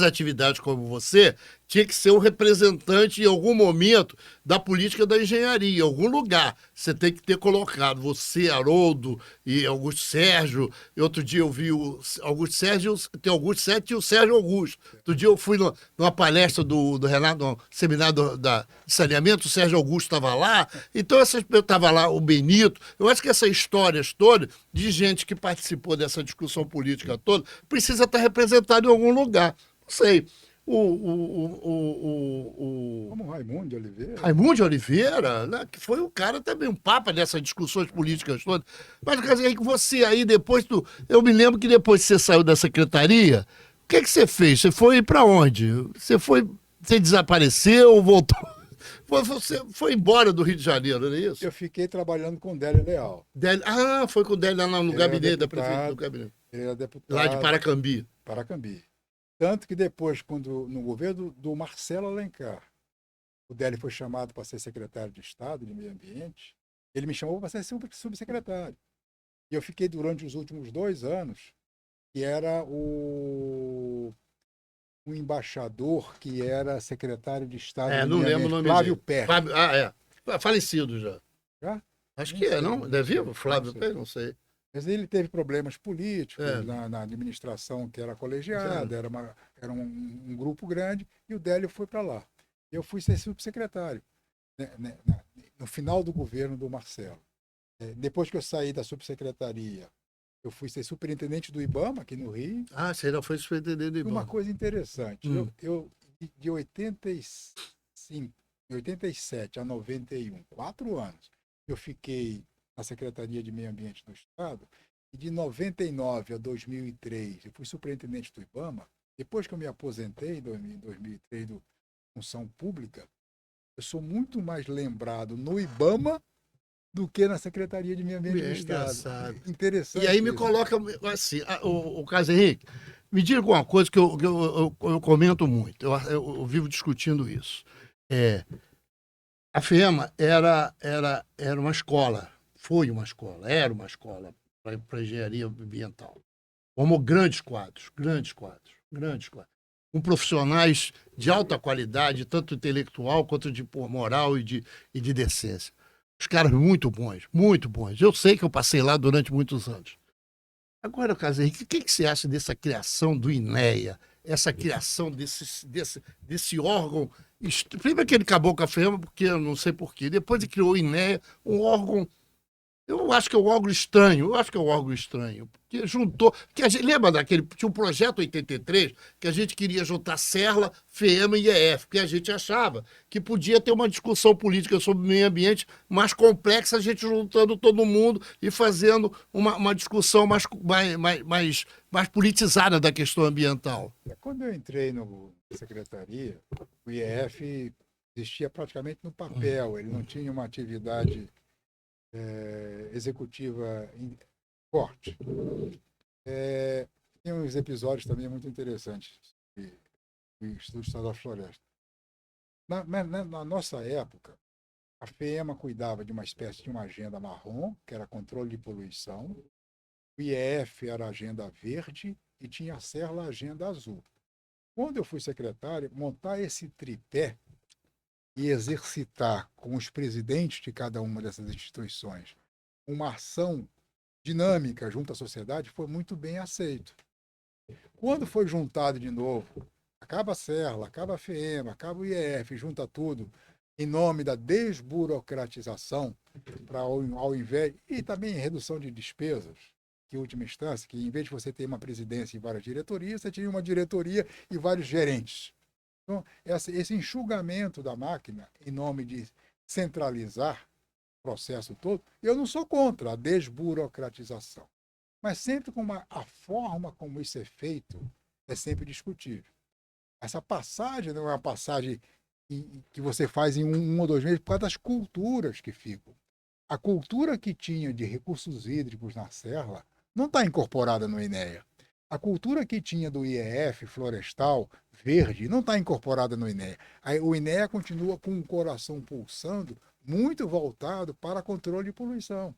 atividades como você, tinha que ser um representante em algum momento da política da engenharia, em algum lugar. Você tem que ter colocado você, Haroldo e Augusto Sérgio. E outro dia eu vi o Augusto Sérgio, tem Augusto Sérgio e o Sérgio Augusto. Outro dia eu fui numa palestra do Renato, no seminário de saneamento, o Sérgio Augusto estava lá. Então, estava lá o Benito. Eu acho que essas histórias todas de gente que participou dessa discussão política toda precisa estar representado em algum lugar. Não sei. Como Raimundo de Oliveira. Raimundo de Oliveira, né, que foi o cara também, um papa dessas discussões políticas todas. Mas aí que você aí depois, eu me lembro que depois que você saiu da secretaria, o que você fez? Você foi para onde? Você desapareceu, voltou? Você foi embora do Rio de Janeiro, não é isso? Eu fiquei trabalhando com Délio Leal. Foi com o Délio lá no gabinete da prefeitura do gabinete. Ele era deputado. Lá de Paracambi. Tanto que depois, no governo do Marcelo Alencar, o Délio foi chamado para ser secretário de Estado de Meio Ambiente, ele me chamou para ser subsecretário. E eu fiquei durante os últimos 2 anos, que era o embaixador que era secretário de Estado de não Meio lembro Ambiente, o nome Flávio dele. Perry. Falecido já. Já? Acho que não? É vivo? Flávio Perry? Não sei. Mas ele teve problemas políticos na administração, que era colegiada, era um grupo grande, e o Délio foi para lá. Eu fui ser subsecretário, né, no final do governo do Marcelo. Depois que eu saí da subsecretaria, eu fui ser superintendente do IBAMA, aqui no Rio. Ah, você já foi superintendente do Uma IBAMA. coisa interessante, eu de 85, de 87 a 91, 4 anos, eu fiquei na Secretaria de Meio Ambiente do Estado, e de 99 a 2003, eu fui superintendente do IBAMA. Depois que eu me aposentei em 2003 do Função Pública, eu sou muito mais lembrado no IBAMA do que na Secretaria de Meio Ambiente do É Estado. engraçado. E aí Interessante me isso. coloca assim, o Carlos Henrique, me diga uma coisa que eu comento muito, eu vivo discutindo isso. A FEMA era uma escola, foi uma escola, era uma escola para engenharia ambiental. Formou grandes quadros, grandes quadros, grandes quadros. Com profissionais de alta qualidade, tanto intelectual quanto de moral e de decência. Os caras muito bons, muito bons. Eu sei que eu passei lá durante muitos anos. Agora, Carlos Henrique, o que você acha dessa criação do INEA? Essa criação desse órgão. Primeiro que ele acabou com a FEMA, porque eu não sei porquê. Depois ele criou o INEA, um órgão. Eu acho que é um órgão estranho, eu acho que é um órgão estranho, porque juntou, que a gente, lembra daquele, tinha um projeto 83, que a gente queria juntar Serla, FEMA e IEF, porque a gente achava que podia ter uma discussão política sobre o meio ambiente mais complexa, a gente juntando todo mundo e fazendo uma discussão mais politizada da questão ambiental. Quando eu entrei na secretaria, o IEF existia praticamente no papel, ele não tinha uma atividade executiva forte. Tem uns episódios também muito interessantes do Instituto Estadual de Floresta. Na nossa época, a FEMA cuidava de uma espécie de uma agenda marrom, que era controle de poluição, o IEF era a agenda verde e tinha a Serla a agenda azul. Quando eu fui secretário, montar esse tripé e exercitar com os presidentes de cada uma dessas instituições uma ação dinâmica junto à sociedade foi muito bem aceito. Quando foi juntado de novo, acaba a Serla, acaba a FEMA, acaba o IEF, junta tudo em nome da desburocratização, para ao invés, e também redução de despesas, que em última instância, que em vez de você ter uma presidência e várias diretorias, você tinha uma diretoria e vários gerentes. Então, esse enxugamento da máquina, em nome de centralizar o processo todo, eu não sou contra a desburocratização. Mas sempre com a forma como isso é feito é sempre discutível. Essa passagem não é uma passagem que você faz em um ou 2 meses por causa das culturas que ficam. A cultura que tinha de recursos hídricos na Serra não está incorporada no INEA. A cultura que tinha do IEF, florestal, verde, não está incorporada no INEA. Aí, o INEA continua com o coração pulsando, muito voltado para controle de poluição.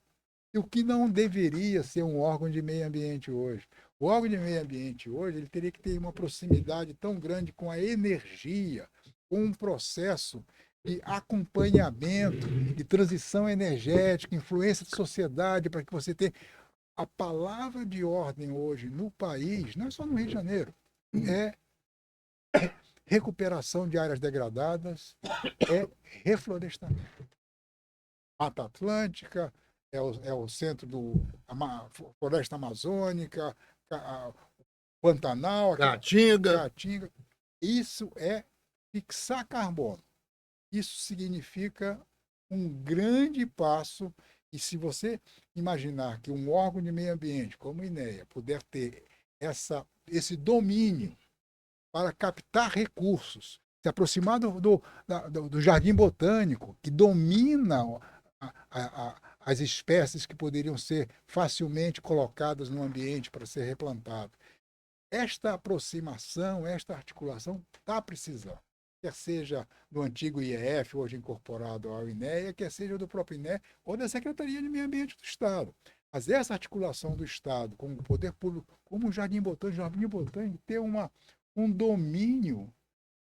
E o que não deveria ser um órgão de meio ambiente hoje. O órgão de meio ambiente hoje ele teria que ter uma proximidade tão grande com a energia, com um processo de acompanhamento, de transição energética, influência da sociedade, para que você tenha a palavra de ordem hoje no país, não é só no Rio de Janeiro, é recuperação de áreas degradadas, é reflorestamento. Mata Atlântica, é o centro do Floresta Amazônica, Pantanal, Caatinga. Isso é fixar carbono. Isso significa um grande passo. E se você imaginar que um órgão de meio ambiente, como o INEA, puder ter esse domínio para captar recursos, se aproximar do Jardim Botânico, que domina as espécies que poderiam ser facilmente colocadas no ambiente para ser replantado. Esta aproximação, esta articulação está precisando. Quer seja do antigo IEF, hoje incorporado ao INEA, quer seja do próprio INEA ou da Secretaria de Meio Ambiente do Estado. Mas essa articulação do Estado com o poder público, como o Jardim Botânico ter um domínio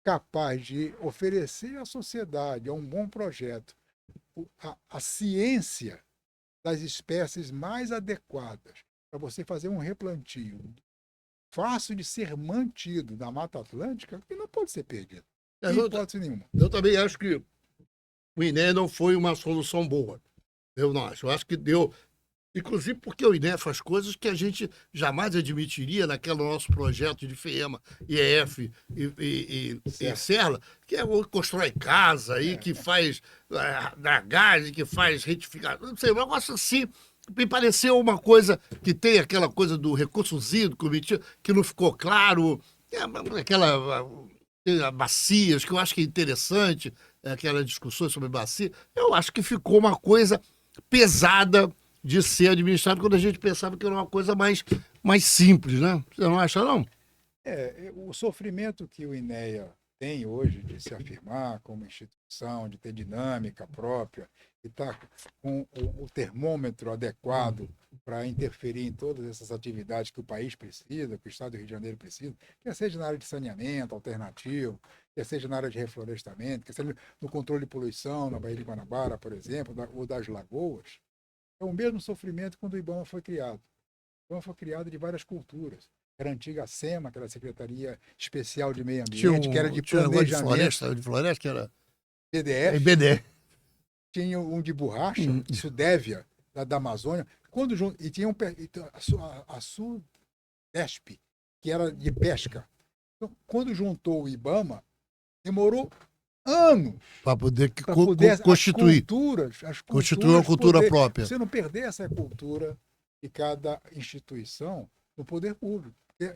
capaz de oferecer à sociedade, a um bom projeto, a ciência das espécies mais adequadas para você fazer um replantio fácil de ser mantido na Mata Atlântica, que não pode ser perdido. Em hipótese nenhuma. Eu também acho que o INEA não foi uma solução boa. Eu não acho. Eu acho que deu... Inclusive porque o INEA faz coisas que a gente jamais admitiria naquele nosso projeto de FEMA, IEF e CERLA, que é o constrói casa aí, que faz dragagem, que faz retificação, não sei, um negócio assim. Me pareceu uma coisa que tem aquela coisa do recursos hídricos, que não ficou claro, aquela bacias, que eu acho que é interessante, aquela discussão sobre bacia. Eu acho que ficou uma coisa pesada de ser administrado quando a gente pensava que era uma coisa mais simples, né? Você não acha, não? O sofrimento que o INEA tem hoje de se afirmar como instituição, de ter dinâmica própria, e estar com o termômetro adequado para interferir em todas essas atividades que o país precisa, que o Estado do Rio de Janeiro precisa, quer seja na área de saneamento alternativo, quer seja na área de reflorestamento, quer seja no controle de poluição na Baía de Guanabara, por exemplo, ou das lagoas, é o mesmo sofrimento quando o IBAMA foi criado. O IBAMA foi criado de várias culturas. Era a antiga SEMA, que era a Secretaria Especial de Meio Ambiente, que era de planejamento. De floresta, que era... BDF. BDF. Tinha um de borracha, Sudévia, da Amazônia. E tinha a Sudesp, que era de pesca. Então, quando juntou o IBAMA, demorou anos para poder constituir. Constituir uma cultura própria. Você não perder essa cultura de cada instituição no poder público. Porque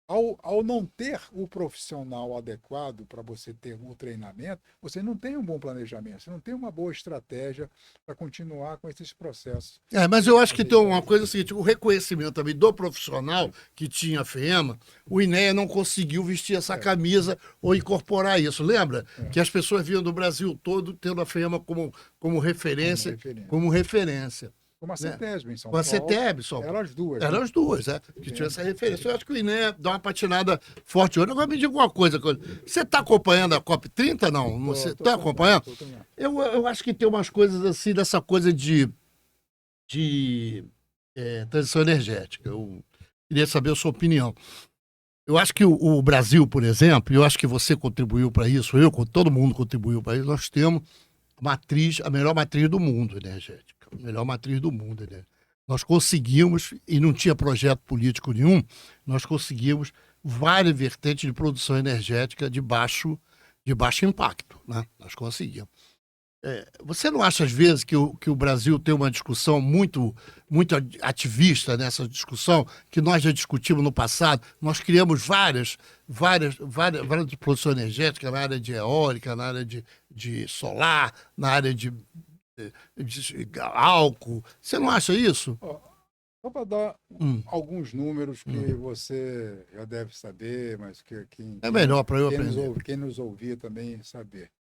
ao não ter o profissional adequado para você ter um treinamento, você não tem um bom planejamento, você não tem uma boa estratégia para continuar com esses processos. Mas eu acho que tem uma coisa seguinte, o reconhecimento também do profissional que tinha a FEMA, o INEA não conseguiu vestir essa camisa ou incorporar isso. Lembra que as pessoas vinham do Brasil todo tendo a FEMA como referência. Como a CETESB em São Paulo. Com a CETESB, São Paulo. Eram as duas. Eram as duas, que tinha essa referência. Eu acho que o INEA dá uma patinada forte hoje. Agora me diga uma coisa. Você está acompanhando a COP30, não? Você está acompanhando? Eu acho que tem umas coisas assim, dessa coisa de transição energética. Eu queria saber a sua opinião. Eu acho que o Brasil, por exemplo, eu acho que você contribuiu para isso, todo mundo contribuiu para isso, nós temos a melhor matriz do mundo energética. A melhor matriz do mundo. Né? Nós conseguimos, e não tinha projeto político nenhum, nós conseguimos várias vertentes de produção energética de baixo impacto. Né? Nós conseguimos. Você não acha, às vezes, que o Brasil tem uma discussão muito ativista nessa discussão, que nós já discutimos no passado? Nós criamos várias de produção energética na área de eólica, na área de solar, na área de álcool. Você não acha isso? Só para dar alguns números que você já deve saber, mas que é melhor para eu aprender. Quem nos ouvir também saber.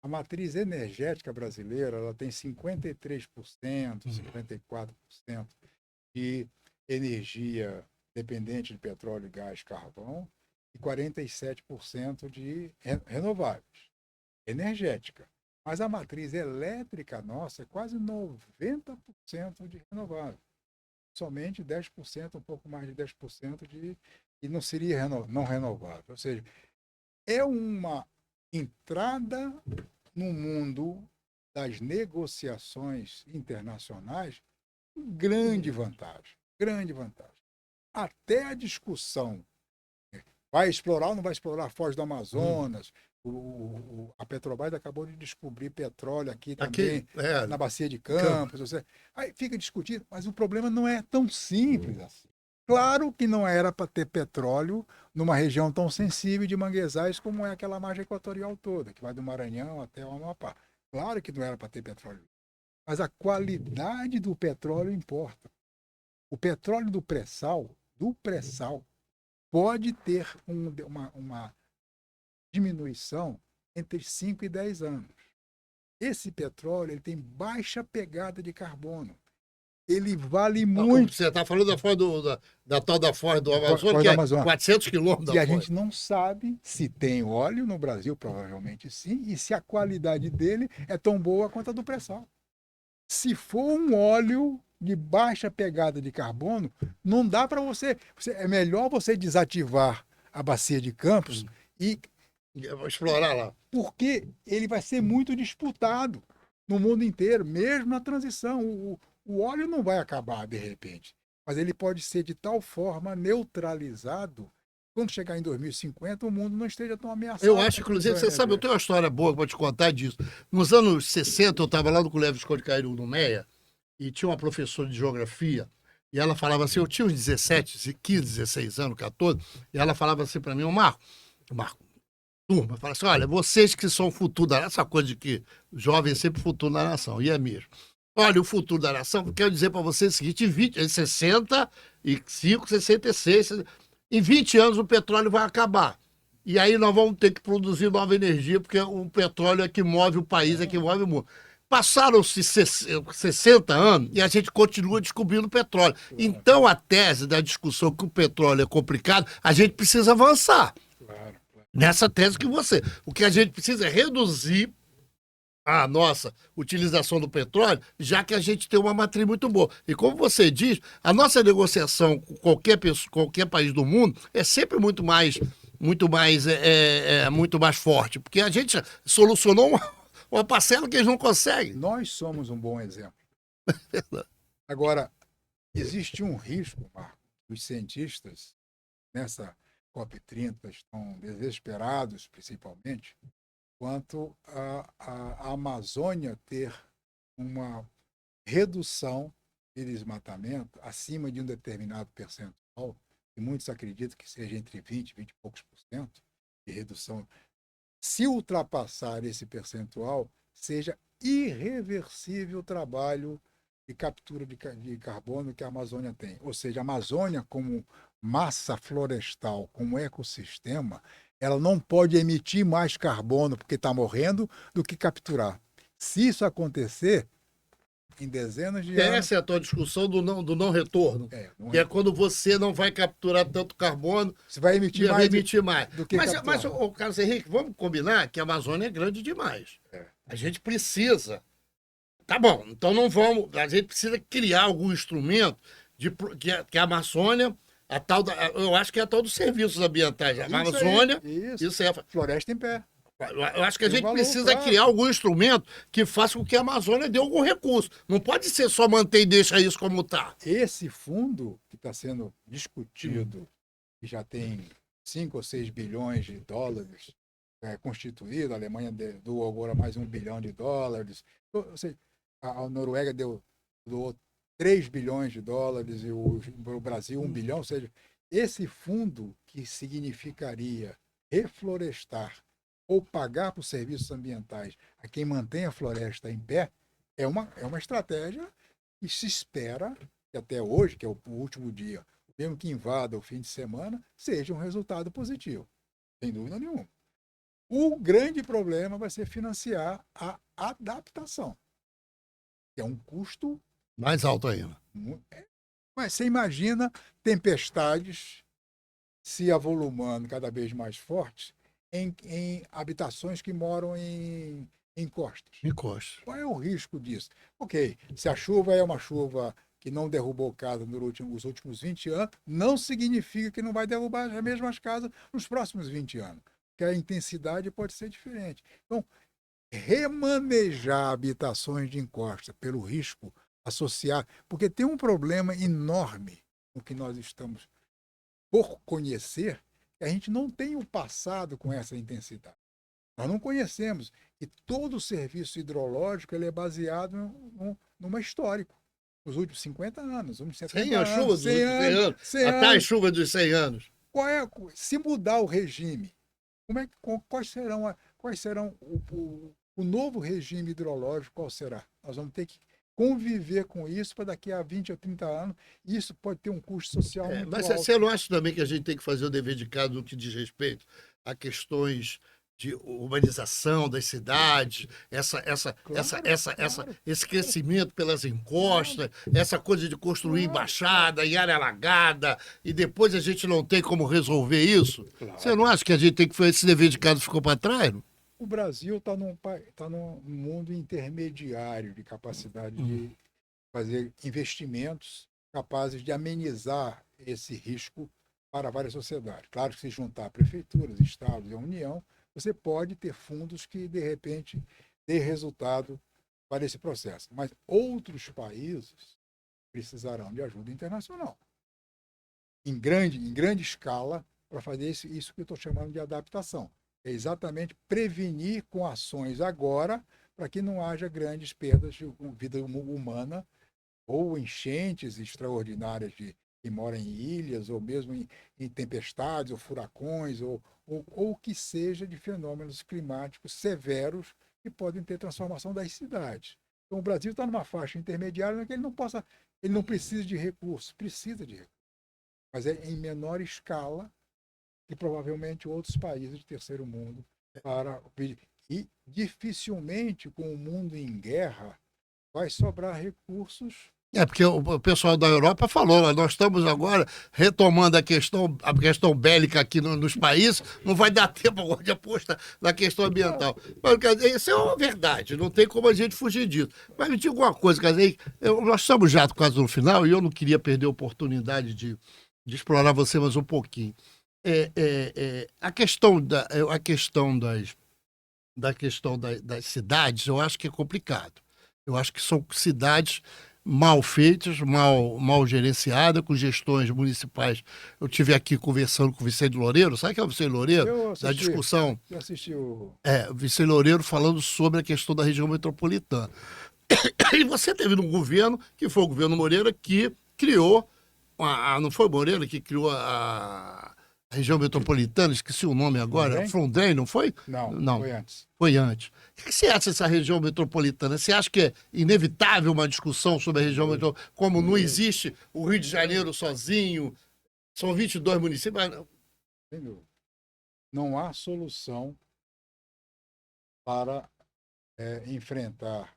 A matriz energética brasileira ela tem 53%, 54% de energia dependente de petróleo, gás, carvão e 47% de renováveis. Energética. Mas a matriz elétrica nossa é quase 90% de renovável. Somente 10%, um pouco mais de 10% e não seria não renovável. Ou seja, é uma entrada no mundo das negociações internacionais grande vantagem. Até a discussão, vai explorar ou não vai explorar a Foz do Amazonas, a Petrobras acabou de descobrir petróleo aqui também, na Bacia de Campos. Aí fica discutindo, mas o problema não é tão simples assim. Claro que não era para ter petróleo numa região tão sensível de manguezais como é aquela margem equatorial toda, que vai do Maranhão até o Amapá. Claro que não era para ter petróleo. Mas a qualidade do petróleo importa. O petróleo do pré-sal, pode ter uma diminuição entre 5 e 10 anos. Esse petróleo ele tem baixa pegada de carbono. Ele vale muito. Você está falando da tal da Foz do Amazonas, que é 400 quilômetros da Foz. E a gente não sabe se tem óleo no Brasil, provavelmente sim, e se a qualidade dele é tão boa quanto a do pré-sal. Se for um óleo de baixa pegada de carbono, não dá para você... É melhor você desativar a Bacia de Campos e explorar lá. porque ele vai ser muito disputado no mundo inteiro, mesmo na transição. O óleo não vai acabar de repente, mas ele pode ser de tal forma neutralizado, quando chegar em 2050, o mundo não esteja tão ameaçado. Eu acho, inclusive, você sabe, eu tenho uma história boa para te contar disso. Nos anos 60, eu estava lá no Colégio Visconde Cairu, no Meia, e tinha uma professora de geografia, e ela falava assim, eu tinha uns 17, 15, 16 anos, 14, e ela falava assim para mim, ô Marco, turma, fala assim, olha, vocês que são o futuro da nação, essa coisa de que jovem é sempre o futuro da nação, e é mesmo. Olha, o futuro da nação, eu quero dizer para vocês o seguinte, em 65, 66, em 20 anos o petróleo vai acabar. E aí nós vamos ter que produzir nova energia, porque o petróleo é que move o país, é que move o mundo. Passaram-se 60 anos e a gente continua descobrindo petróleo. Então, a tese da discussão que o petróleo é complicado, a gente precisa avançar. Nessa tese que você. O que a gente precisa é reduzir a nossa utilização do petróleo, já que a gente tem uma matriz muito boa. E como você diz, a nossa negociação com qualquer pessoa, qualquer país do mundo é sempre muito mais forte, porque a gente solucionou uma parcela que eles não conseguem. Nós somos um bom exemplo. Agora, existe um risco, Marco, os cientistas nessa COP30 estão desesperados, principalmente, quanto a Amazônia ter uma redução de desmatamento acima de um determinado percentual, e muitos acreditam que seja entre 20 e poucos por cento de redução. Se ultrapassar esse percentual, seja irreversível o trabalho de captura de carbono que a Amazônia tem. Ou seja, a Amazônia, como massa florestal, como ecossistema, ela não pode emitir mais carbono porque está morrendo do que capturar. Se isso acontecer, em dezenas de anos... Essa é a tua discussão do não retorno. Que é quando você não vai capturar tanto carbono, você vai emitir mais. Do que mas o Carlos Henrique, vamos combinar que a Amazônia é grande demais. A gente precisa. Tá bom, então não vamos. A gente precisa criar algum instrumento que a Amazônia. Eu acho que é a tal dos serviços ambientais. A Amazônia. Isso é. Floresta em pé. Eu acho que a gente precisa criar algum instrumento que faça com que a Amazônia dê algum recurso. Não pode ser só manter e deixar isso como está. Esse fundo que está sendo discutido, que já tem 5 ou 6 bilhões de dólares constituído, a Alemanha doou agora mais $1 bilhão. Ou seja, a Noruega doou 3 bilhões de dólares e o Brasil 1 bilhão. Ou seja, esse fundo que significaria reflorestar ou pagar por serviços ambientais a quem mantém a floresta em pé, é uma estratégia que se espera que até hoje, que é o último dia, mesmo que invada o fim de semana, seja um resultado positivo, sem dúvida nenhuma. O grande problema vai ser financiar a adaptação, que é um custo mais alto ainda. Mas você imagina tempestades se avolumando cada vez mais fortes em habitações que moram em encostas. Qual é o risco disso? Ok, se a chuva é uma chuva que não derrubou casa nos últimos 20 anos, não significa que não vai derrubar as mesmas casas nos próximos 20 anos, porque a intensidade pode ser diferente. Então, remanejar habitações de encosta pelo risco associado, porque tem um problema enorme no que nós estamos por conhecer, a gente não tem o passado com essa intensidade. Nós não conhecemos. E todo o serviço hidrológico ele é baseado numa histórico. Nos últimos 50 anos, uns 70 anos. Chuva dos 100 anos. Até as chuvas dos 100 anos. Se mudar o regime, quais serão o novo regime hidrológico, qual será? Nós vamos ter que conviver com isso para daqui a 20 ou 30 anos. Isso pode ter um custo social muito mas alto. você não acha também que a gente tem que fazer o dever de casa no que diz respeito a questões de urbanização das cidades, esse crescimento pelas encostas, essa coisa de construir embaixada em área alagada, e depois a gente não tem como resolver isso? Você não acha que a gente tem que fazer esse dever de casa ficou para trás? Não? O Brasil está num mundo intermediário de capacidade de fazer investimentos capazes de amenizar esse risco para várias sociedades. Claro que se juntar prefeituras, estados e a União, você pode ter fundos que, de repente, dê resultado para esse processo. Mas outros países precisarão de ajuda internacional, em grande escala, para fazer isso que eu estou chamando de adaptação. É exatamente prevenir com ações agora, para que não haja grandes perdas de vida humana ou enchentes extraordinárias de que moram em ilhas, ou mesmo em tempestades, ou furacões, ou que seja de fenômenos climáticos severos que podem ter transformação das cidades. Então, o Brasil está numa faixa intermediária em que ele não precisa de recursos, precisa de recursos, mas é em menor escala que provavelmente outros países de terceiro mundo e dificilmente com o mundo em guerra vai sobrar recursos. Porque o pessoal da Europa falou, nós estamos agora retomando a questão bélica aqui nos países, não vai dar tempo agora de apostar na questão ambiental. Mas, quer dizer, isso é uma verdade, não tem como a gente fugir disso. Mas me diga uma coisa, quer dizer, nós estamos já quase no final e eu não queria perder a oportunidade de explorar você mais um pouquinho. A questão das cidades, eu acho que é complicado. Eu acho que são cidades mal feitas, mal gerenciadas, com gestões municipais. Eu estive aqui conversando com o Vicente Loureiro, sabe quem é o Vicente Loureiro? Da discussão. Eu assisti o Vicente Loureiro falando sobre a questão da região metropolitana. E você teve um governo, que foi o governo Moreira, que criou, não foi o Moreira que criou a região metropolitana, esqueci o nome agora, Frondem, não foi? Não, foi antes. Foi antes. O que você acha dessa região metropolitana? Você acha que é inevitável uma discussão sobre a região metropolitana? Como não existe o Rio de Janeiro sozinho, são 22 municípios. Não há solução para enfrentar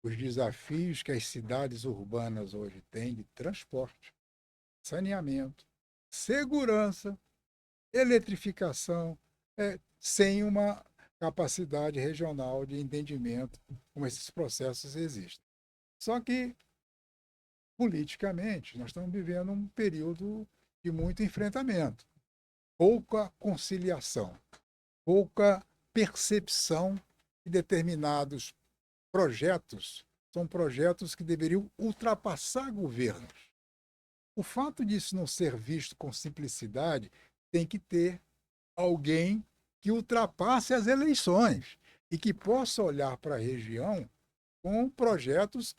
os desafios que as cidades urbanas hoje têm de transporte, saneamento, segurança, eletrificação, sem uma capacidade regional de entendimento como esses processos existem. Só que, politicamente, nós estamos vivendo um período de muito enfrentamento, pouca conciliação, pouca percepção de determinados projetos. São projetos que deveriam ultrapassar governos. O fato disso não ser visto com simplicidade tem que ter alguém que ultrapasse as eleições e que possa olhar para a região com projetos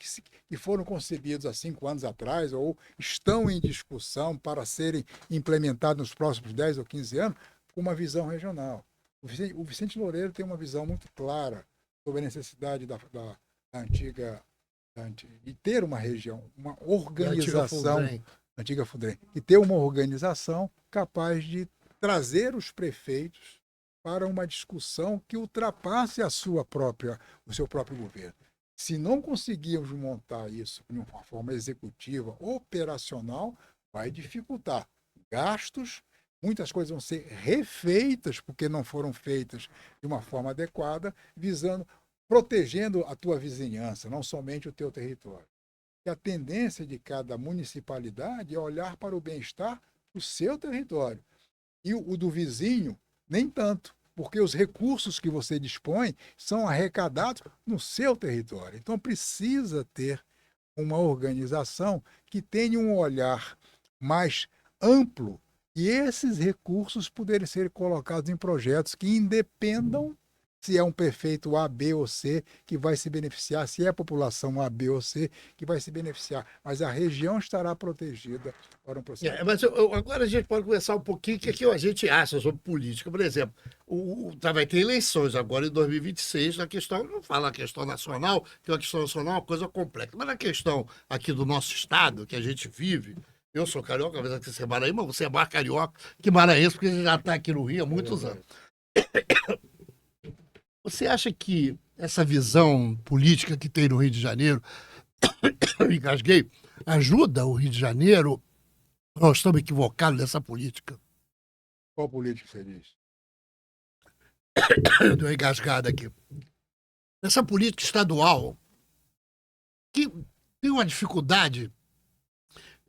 que foram concebidos há 5 anos atrás ou estão em discussão para serem implementados nos próximos 10 ou 15 anos, com uma visão regional. O Vicente Loureiro tem uma visão muito clara sobre a necessidade da de ter uma região, uma organização, antiga Fundrem, e ter uma organização capaz de trazer os prefeitos para uma discussão que ultrapasse o seu próprio governo. Se não conseguirmos montar isso de uma forma executiva, operacional, vai dificultar gastos, muitas coisas vão ser refeitas porque não foram feitas de uma forma adequada, protegendo a tua vizinhança, não somente o teu território. E a tendência de cada municipalidade é olhar para o bem-estar do seu território. E o do vizinho, nem tanto, porque os recursos que você dispõe são arrecadados no seu território. Então, precisa ter uma organização que tenha um olhar mais amplo e esses recursos poderem ser colocados em projetos que independam se é um prefeito A, B ou C que vai se beneficiar, se é a população A, B ou C que vai se beneficiar, mas a região estará protegida para um processo. Mas agora a gente pode conversar um pouquinho o que a gente acha sobre política. Por exemplo, vai ter eleições agora em 2026, a questão, não fala a questão nacional, que a questão nacional é uma coisa complexa, mas na questão aqui do nosso estado, que a gente vive, eu sou carioca, apesar de ser maranhense, mas você é mais carioca que maranhense, porque você já está aqui no Rio há muitos anos. Você acha que essa visão política que tem no Rio de Janeiro, engasguei, ajuda o Rio de Janeiro? Nós estamos equivocados nessa política. Qual política você diz? Deu uma engasgada aqui. Essa política estadual, que tem uma dificuldade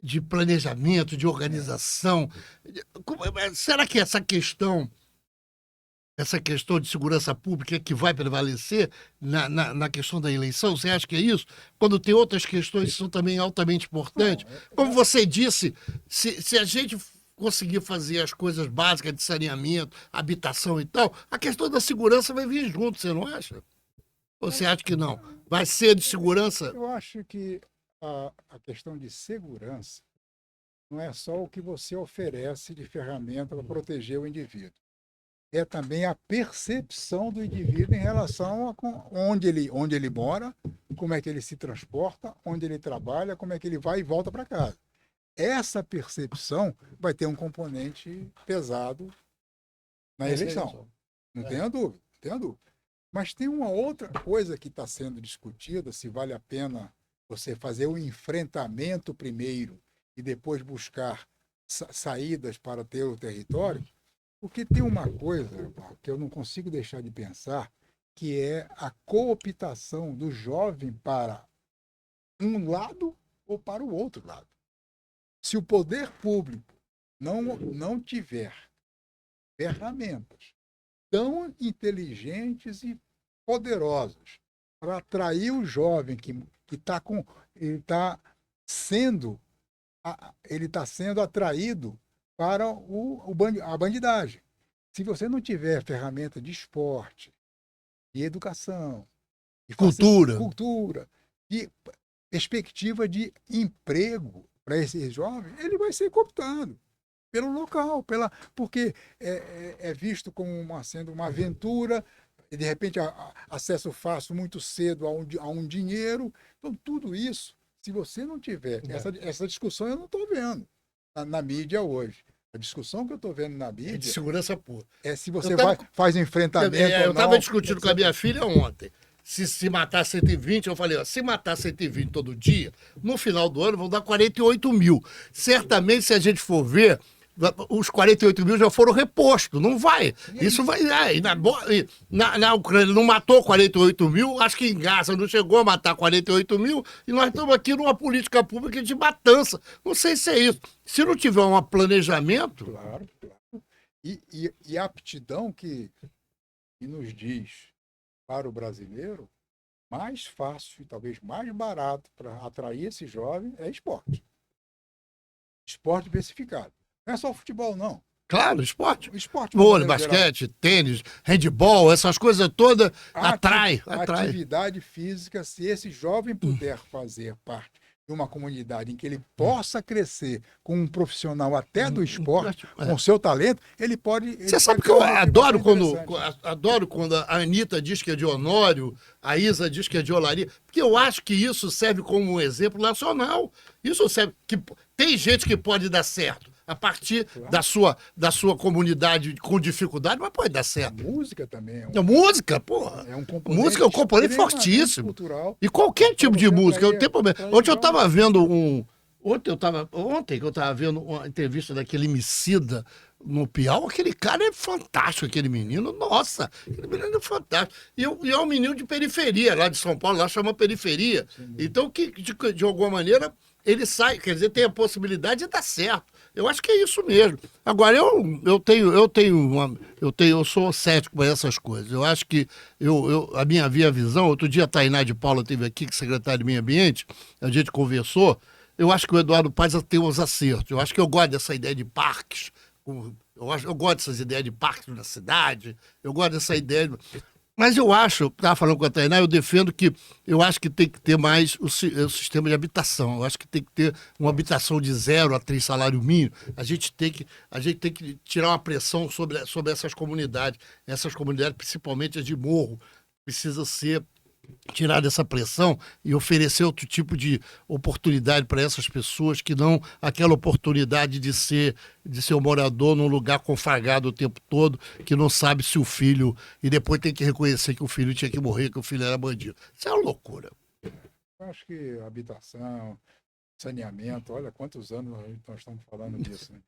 de planejamento, de organização. Será que essa questão essa questão de segurança pública que vai prevalecer na questão da eleição? Você acha que é isso? Quando tem outras questões que são também altamente importantes? Como você disse, se a gente conseguir fazer as coisas básicas de saneamento, habitação e tal, a questão da segurança vai vir junto, você não acha? Ou você acha que não? Vai ser de segurança? Eu acho que a questão de segurança não é só o que você oferece de ferramenta para proteger o indivíduo. É também a percepção do indivíduo em relação a onde ele mora, como é que ele se transporta, onde ele trabalha, como é que ele vai e volta para casa. Essa percepção vai ter um componente pesado na eleição. Não tenha dúvida, não tenha dúvida. Mas tem uma outra coisa que está sendo discutida, se vale a pena você fazer o enfrentamento primeiro e depois buscar saídas para ter o território, porque tem uma coisa que eu não consigo deixar de pensar, que é a cooptação do jovem para um lado ou para o outro lado. Se o poder público não tiver ferramentas tão inteligentes e poderosas para atrair o jovem que está sendo atraído para a bandidagem. Se você não tiver ferramenta de esporte, de educação, de cultura, de perspectiva de emprego para esse jovem, ele vai ser cooptado pelo local, porque é visto como sendo uma aventura, e de repente acesso fácil muito cedo a um dinheiro. Então, tudo isso, se você não tiver essa discussão, eu não estou vendo na mídia hoje. A discussão que eu estou vendo na mídia... É de segurança pura. É se você faz enfrentamento ou não. Eu estava discutindo com a minha filha ontem. Se matar 120, eu falei, ó, se matar 120 todo dia, no final do ano vão dar 48 mil. Certamente, se a gente for ver, os 48 mil já foram repostos, não vai. Isso vai... Na Ucrânia não matou 48 mil, acho que em Gaza não chegou a matar 48 mil, e nós estamos aqui numa política pública de matança. Não sei se é isso. Se não tiver um planejamento... Claro. E a aptidão que nos diz para o brasileiro, mais fácil e talvez mais barato para atrair esse jovem é esporte. Esporte diversificado. Não é só futebol, não. Claro, esporte. Esporte. Vôlei, basquete, tênis, handebol, essas coisas todas atrai. Atividade física, se esse jovem puder fazer parte de uma comunidade em que ele possa crescer com um profissional até do esporte, com seu talento, ele pode... Você sabe que eu adoro quando a Anitta diz que é de Honório, a Isa diz que é de Olaria, porque eu acho que isso serve como um exemplo nacional. Isso serve... Tem gente que pode dar certo a partir da sua comunidade com dificuldade, mas pode dar certo. A música também. Música, porra. Música é um componente fortíssimo. Cultural. E qualquer tipo de música. Eu tenho problema. Ontem eu estava vendo Ontem que eu estava vendo uma entrevista daquele Emicida no Piau, aquele cara é fantástico, aquele menino. Nossa, aquele menino é fantástico. E é um menino de periferia, lá de São Paulo, lá chama periferia. Sim. Então, que de alguma maneira, ele sai, quer dizer, tem a possibilidade de dar certo. Eu acho que é isso mesmo. Agora, eu sou cético para essas coisas. Eu acho que a minha visão, outro dia a Tainá de Paula esteve aqui, que é secretária de Meio Ambiente, a gente conversou, eu acho que o Eduardo Paes tem uns acertos. Eu acho que eu gosto dessa ideia de parques, eu gosto dessas ideias de parques na cidade, eu gosto dessa ideia... Mas eu estava falando com a Tainá, eu defendo eu acho que tem que ter mais o sistema de habitação. Eu acho que tem que ter uma habitação de 0 a 3 salário mínimo. A gente tem que tirar uma pressão sobre essas comunidades. Essas comunidades, principalmente as de morro, precisa ser tirar dessa pressão e oferecer outro tipo de oportunidade para essas pessoas, que não aquela oportunidade de ser um morador num lugar confagado o tempo todo, que não sabe se o filho... E depois tem que reconhecer que o filho tinha que morrer, que o filho era bandido. Isso é uma loucura. Eu acho que habitação, saneamento, olha quantos anos nós estamos falando disso. Né?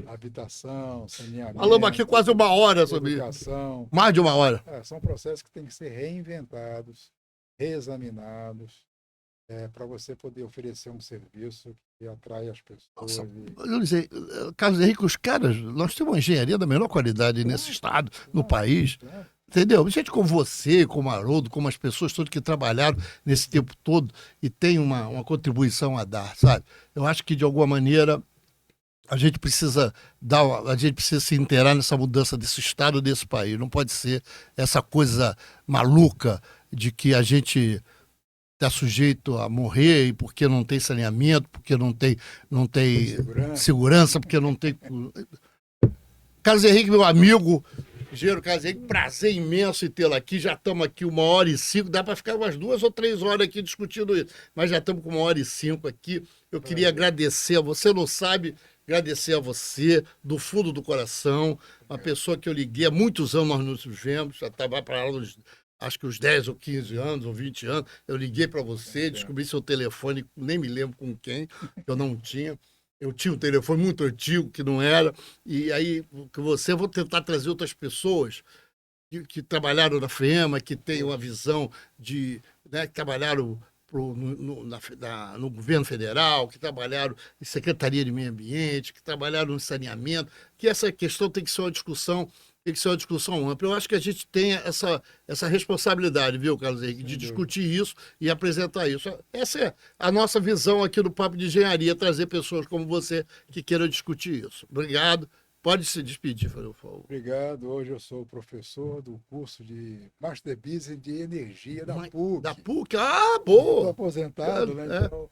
Habitação, saneamento... Falamos aqui quase uma hora sobre educação, mais de uma hora. São processos que têm que ser reinventados, reexaminados, para você poder oferecer um serviço que atrai as pessoas. Nossa, eu dizer, Carlos Henrique, os caras, nós temos uma engenharia da melhor qualidade nesse estado, no país. Entendeu? Gente como você, como Haroldo, como as pessoas todas que trabalharam nesse tempo todo e tem uma contribuição a dar, sabe? Eu acho que, de alguma maneira, a gente precisa se inteirar nessa mudança desse estado, desse país. Não pode ser essa coisa maluca de que a gente está sujeito a morrer e porque não tem saneamento, porque não tem segurança, porque não tem... Carlos Henrique, meu amigo, engenheiro Carlos Henrique, prazer imenso em tê-lo aqui. Já estamos aqui 1h05, dá para ficar umas 2 ou 3 horas aqui discutindo isso, mas já estamos com 1h05 aqui. Eu queria agradecer a você, não sabe, agradecer a você, do fundo do coração, uma pessoa que eu liguei há muitos anos, nós nos vemos, já estava para lá acho que uns 10 ou 15 anos, ou 20 anos, eu liguei para você, descobri seu telefone, nem me lembro com quem, eu não tinha. Eu tinha um telefone muito antigo, que não era, e aí que você, eu vou tentar trazer outras pessoas que trabalharam na FEMA, que têm uma visão de... Né, que trabalharam no governo federal, que trabalharam em Secretaria de Meio Ambiente, que trabalharam no saneamento, que essa questão tem que ser uma discussão ampla. Eu acho que a gente tem essa responsabilidade, viu, Carlos Henrique, de discutir isso e apresentar isso. Essa é a nossa visão aqui do Papo de Engenharia, trazer pessoas como você que queiram discutir isso. Obrigado. Pode se despedir, por favor. Obrigado. Hoje eu sou professor do curso de Master Business de Energia da PUC. Da PUC? Ah, boa! Estou aposentado, né? Então,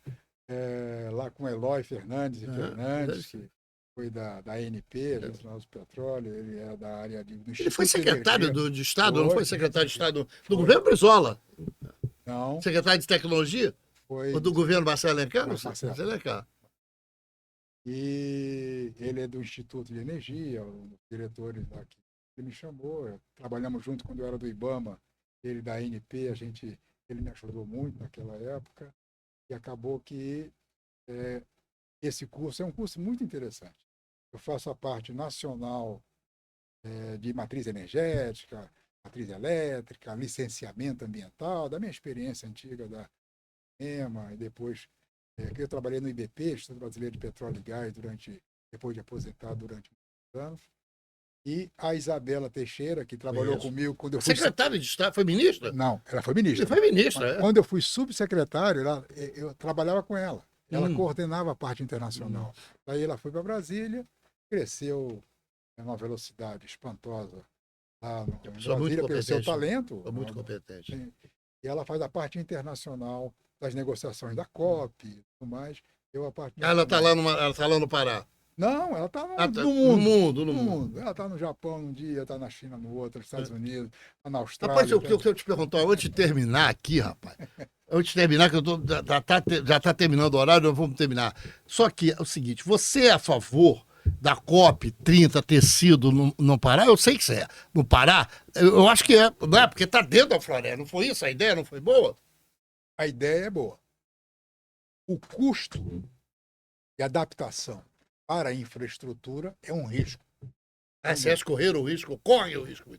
lá com Eloy Fernandes e Fernandes, que foi da ANP, Agência Nacional do Petróleo, ele é da área do Instituto. Ele foi secretário de Estado, não foi secretário de Estado do governo Brizola? Não. Secretário de Tecnologia? Foi. Ou do governo Marcelo Alencar? Marcelo Alencar. E ele é do Instituto de Energia, um dos diretores daqui. Ele me chamou, trabalhamos junto quando eu era do IBAMA, ele da ANP, ele me ajudou muito naquela época, e acabou que esse curso é um curso muito interessante. Eu faço a parte nacional de matriz energética, matriz elétrica, licenciamento ambiental, da minha experiência antiga da EMA, e depois que eu trabalhei no IBP, Instituto Brasileiro de Petróleo e Gás, depois de aposentado durante muitos anos. E a Isabela Teixeira, que trabalhou comigo quando eu fui... Secretária de Estado, foi ministra? Não, ela foi ministra. Foi ministra, Quando eu fui subsecretário, eu trabalhava com ela. Ela coordenava a parte internacional. Daí ela foi para Brasília, cresceu numa velocidade espantosa lá no Brasília, pelo seu talento. Muito competente. E ela faz a parte internacional das negociações da COP e tudo mais. Ela está lá no Pará. Não, ela está no mundo. Ela está no Japão um dia, está na China no outro, nos Estados Unidos, está na Austrália. Rapaz, eu quero te perguntar, antes de terminar aqui, rapaz, antes de terminar, que já está terminando o horário, nós vamos terminar. Só que é o seguinte, você é a favor da COP 30 ter sido no Pará? Eu sei que você é. No Pará, eu acho que é, não é? Porque está dentro da floresta, não foi isso? A ideia não foi boa? A ideia é boa. O custo de adaptação para a infraestrutura é um risco. Vocês correram o risco, correm o risco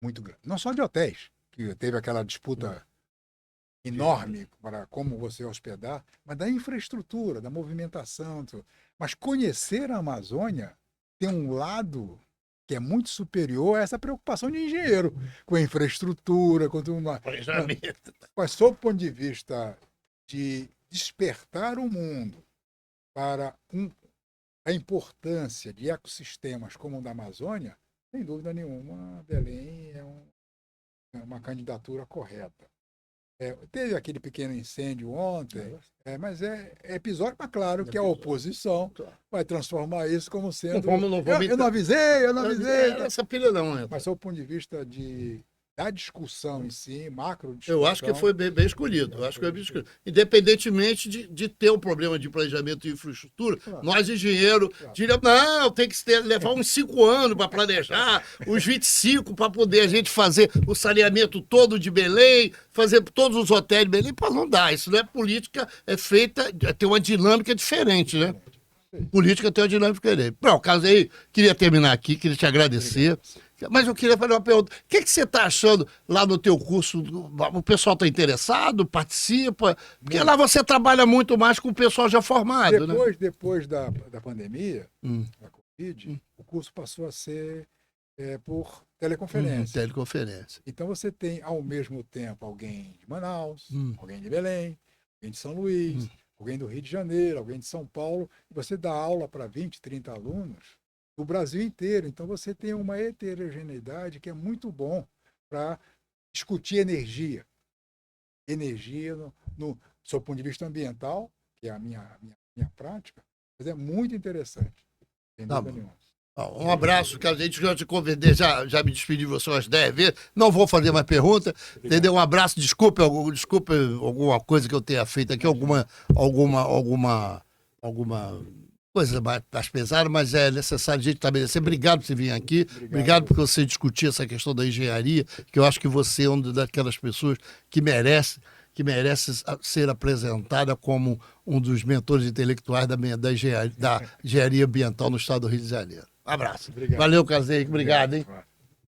muito grande. Não só de hotéis, que teve aquela disputa enorme para como você hospedar, mas da infraestrutura, da movimentação. Mas conhecer a Amazônia tem um lado que é muito superior a essa preocupação de engenheiro com a infraestrutura, com uma planejamento. Mas, sob o ponto de vista de despertar o mundo para a importância de ecossistemas como o da Amazônia, sem dúvida nenhuma, Belém é uma candidatura correta. Teve aquele pequeno incêndio ontem, mas é episódio, mas claro que a oposição vai transformar isso como sendo... Eu não avisei. Essa pilha não, né? Mas, sob o ponto de vista da discussão em si, macro discussão... Eu acho que foi bem escolhido. Independentemente de ter um problema de planejamento de infraestrutura, nós, engenheiros, diríamos, não, tem que levar uns 5 anos para planejar, uns 25 para poder a gente fazer o saneamento todo de Belém, fazer todos os hotéis de Belém. Pô, não dá, isso não é política, é feita, tem uma dinâmica diferente, né? Política tem uma dinâmica diferente. Pronto, caso aí, queria terminar aqui, queria te agradecer. Mas eu queria fazer uma pergunta. O que você está achando lá no teu curso? O pessoal está interessado? Participa? Porque lá você trabalha muito mais com o pessoal já formado, né? Depois da pandemia, da Covid, o curso passou a ser por teleconferência. Teleconferência. Então você tem, ao mesmo tempo, alguém de Manaus, alguém de Belém, alguém de São Luís, alguém do Rio de Janeiro, alguém de São Paulo, e você dá aula para 20, 30 alunos do Brasil inteiro. Então você tem uma heterogeneidade que é muito bom para discutir energia. Energia no seu ponto de vista ambiental, que é a minha prática, mas é muito interessante. Sem dúvida nenhuma. Um abraço, que a gente já te convidei, já me despedi de você umas 10 vezes, não vou fazer mais pergunta, entendeu? Um abraço, desculpe alguma coisa que eu tenha feito aqui, alguma coisa mais pesada, mas é necessário a gente estabelecer. Obrigado por você vir aqui, obrigado por você discutir essa questão da engenharia, que eu acho que você é uma daquelas pessoas que merece ser apresentada como um dos mentores intelectuais da engenharia ambiental no estado do Rio de Janeiro. Um abraço. Obrigado. Valeu, Caseiro. Obrigado, hein?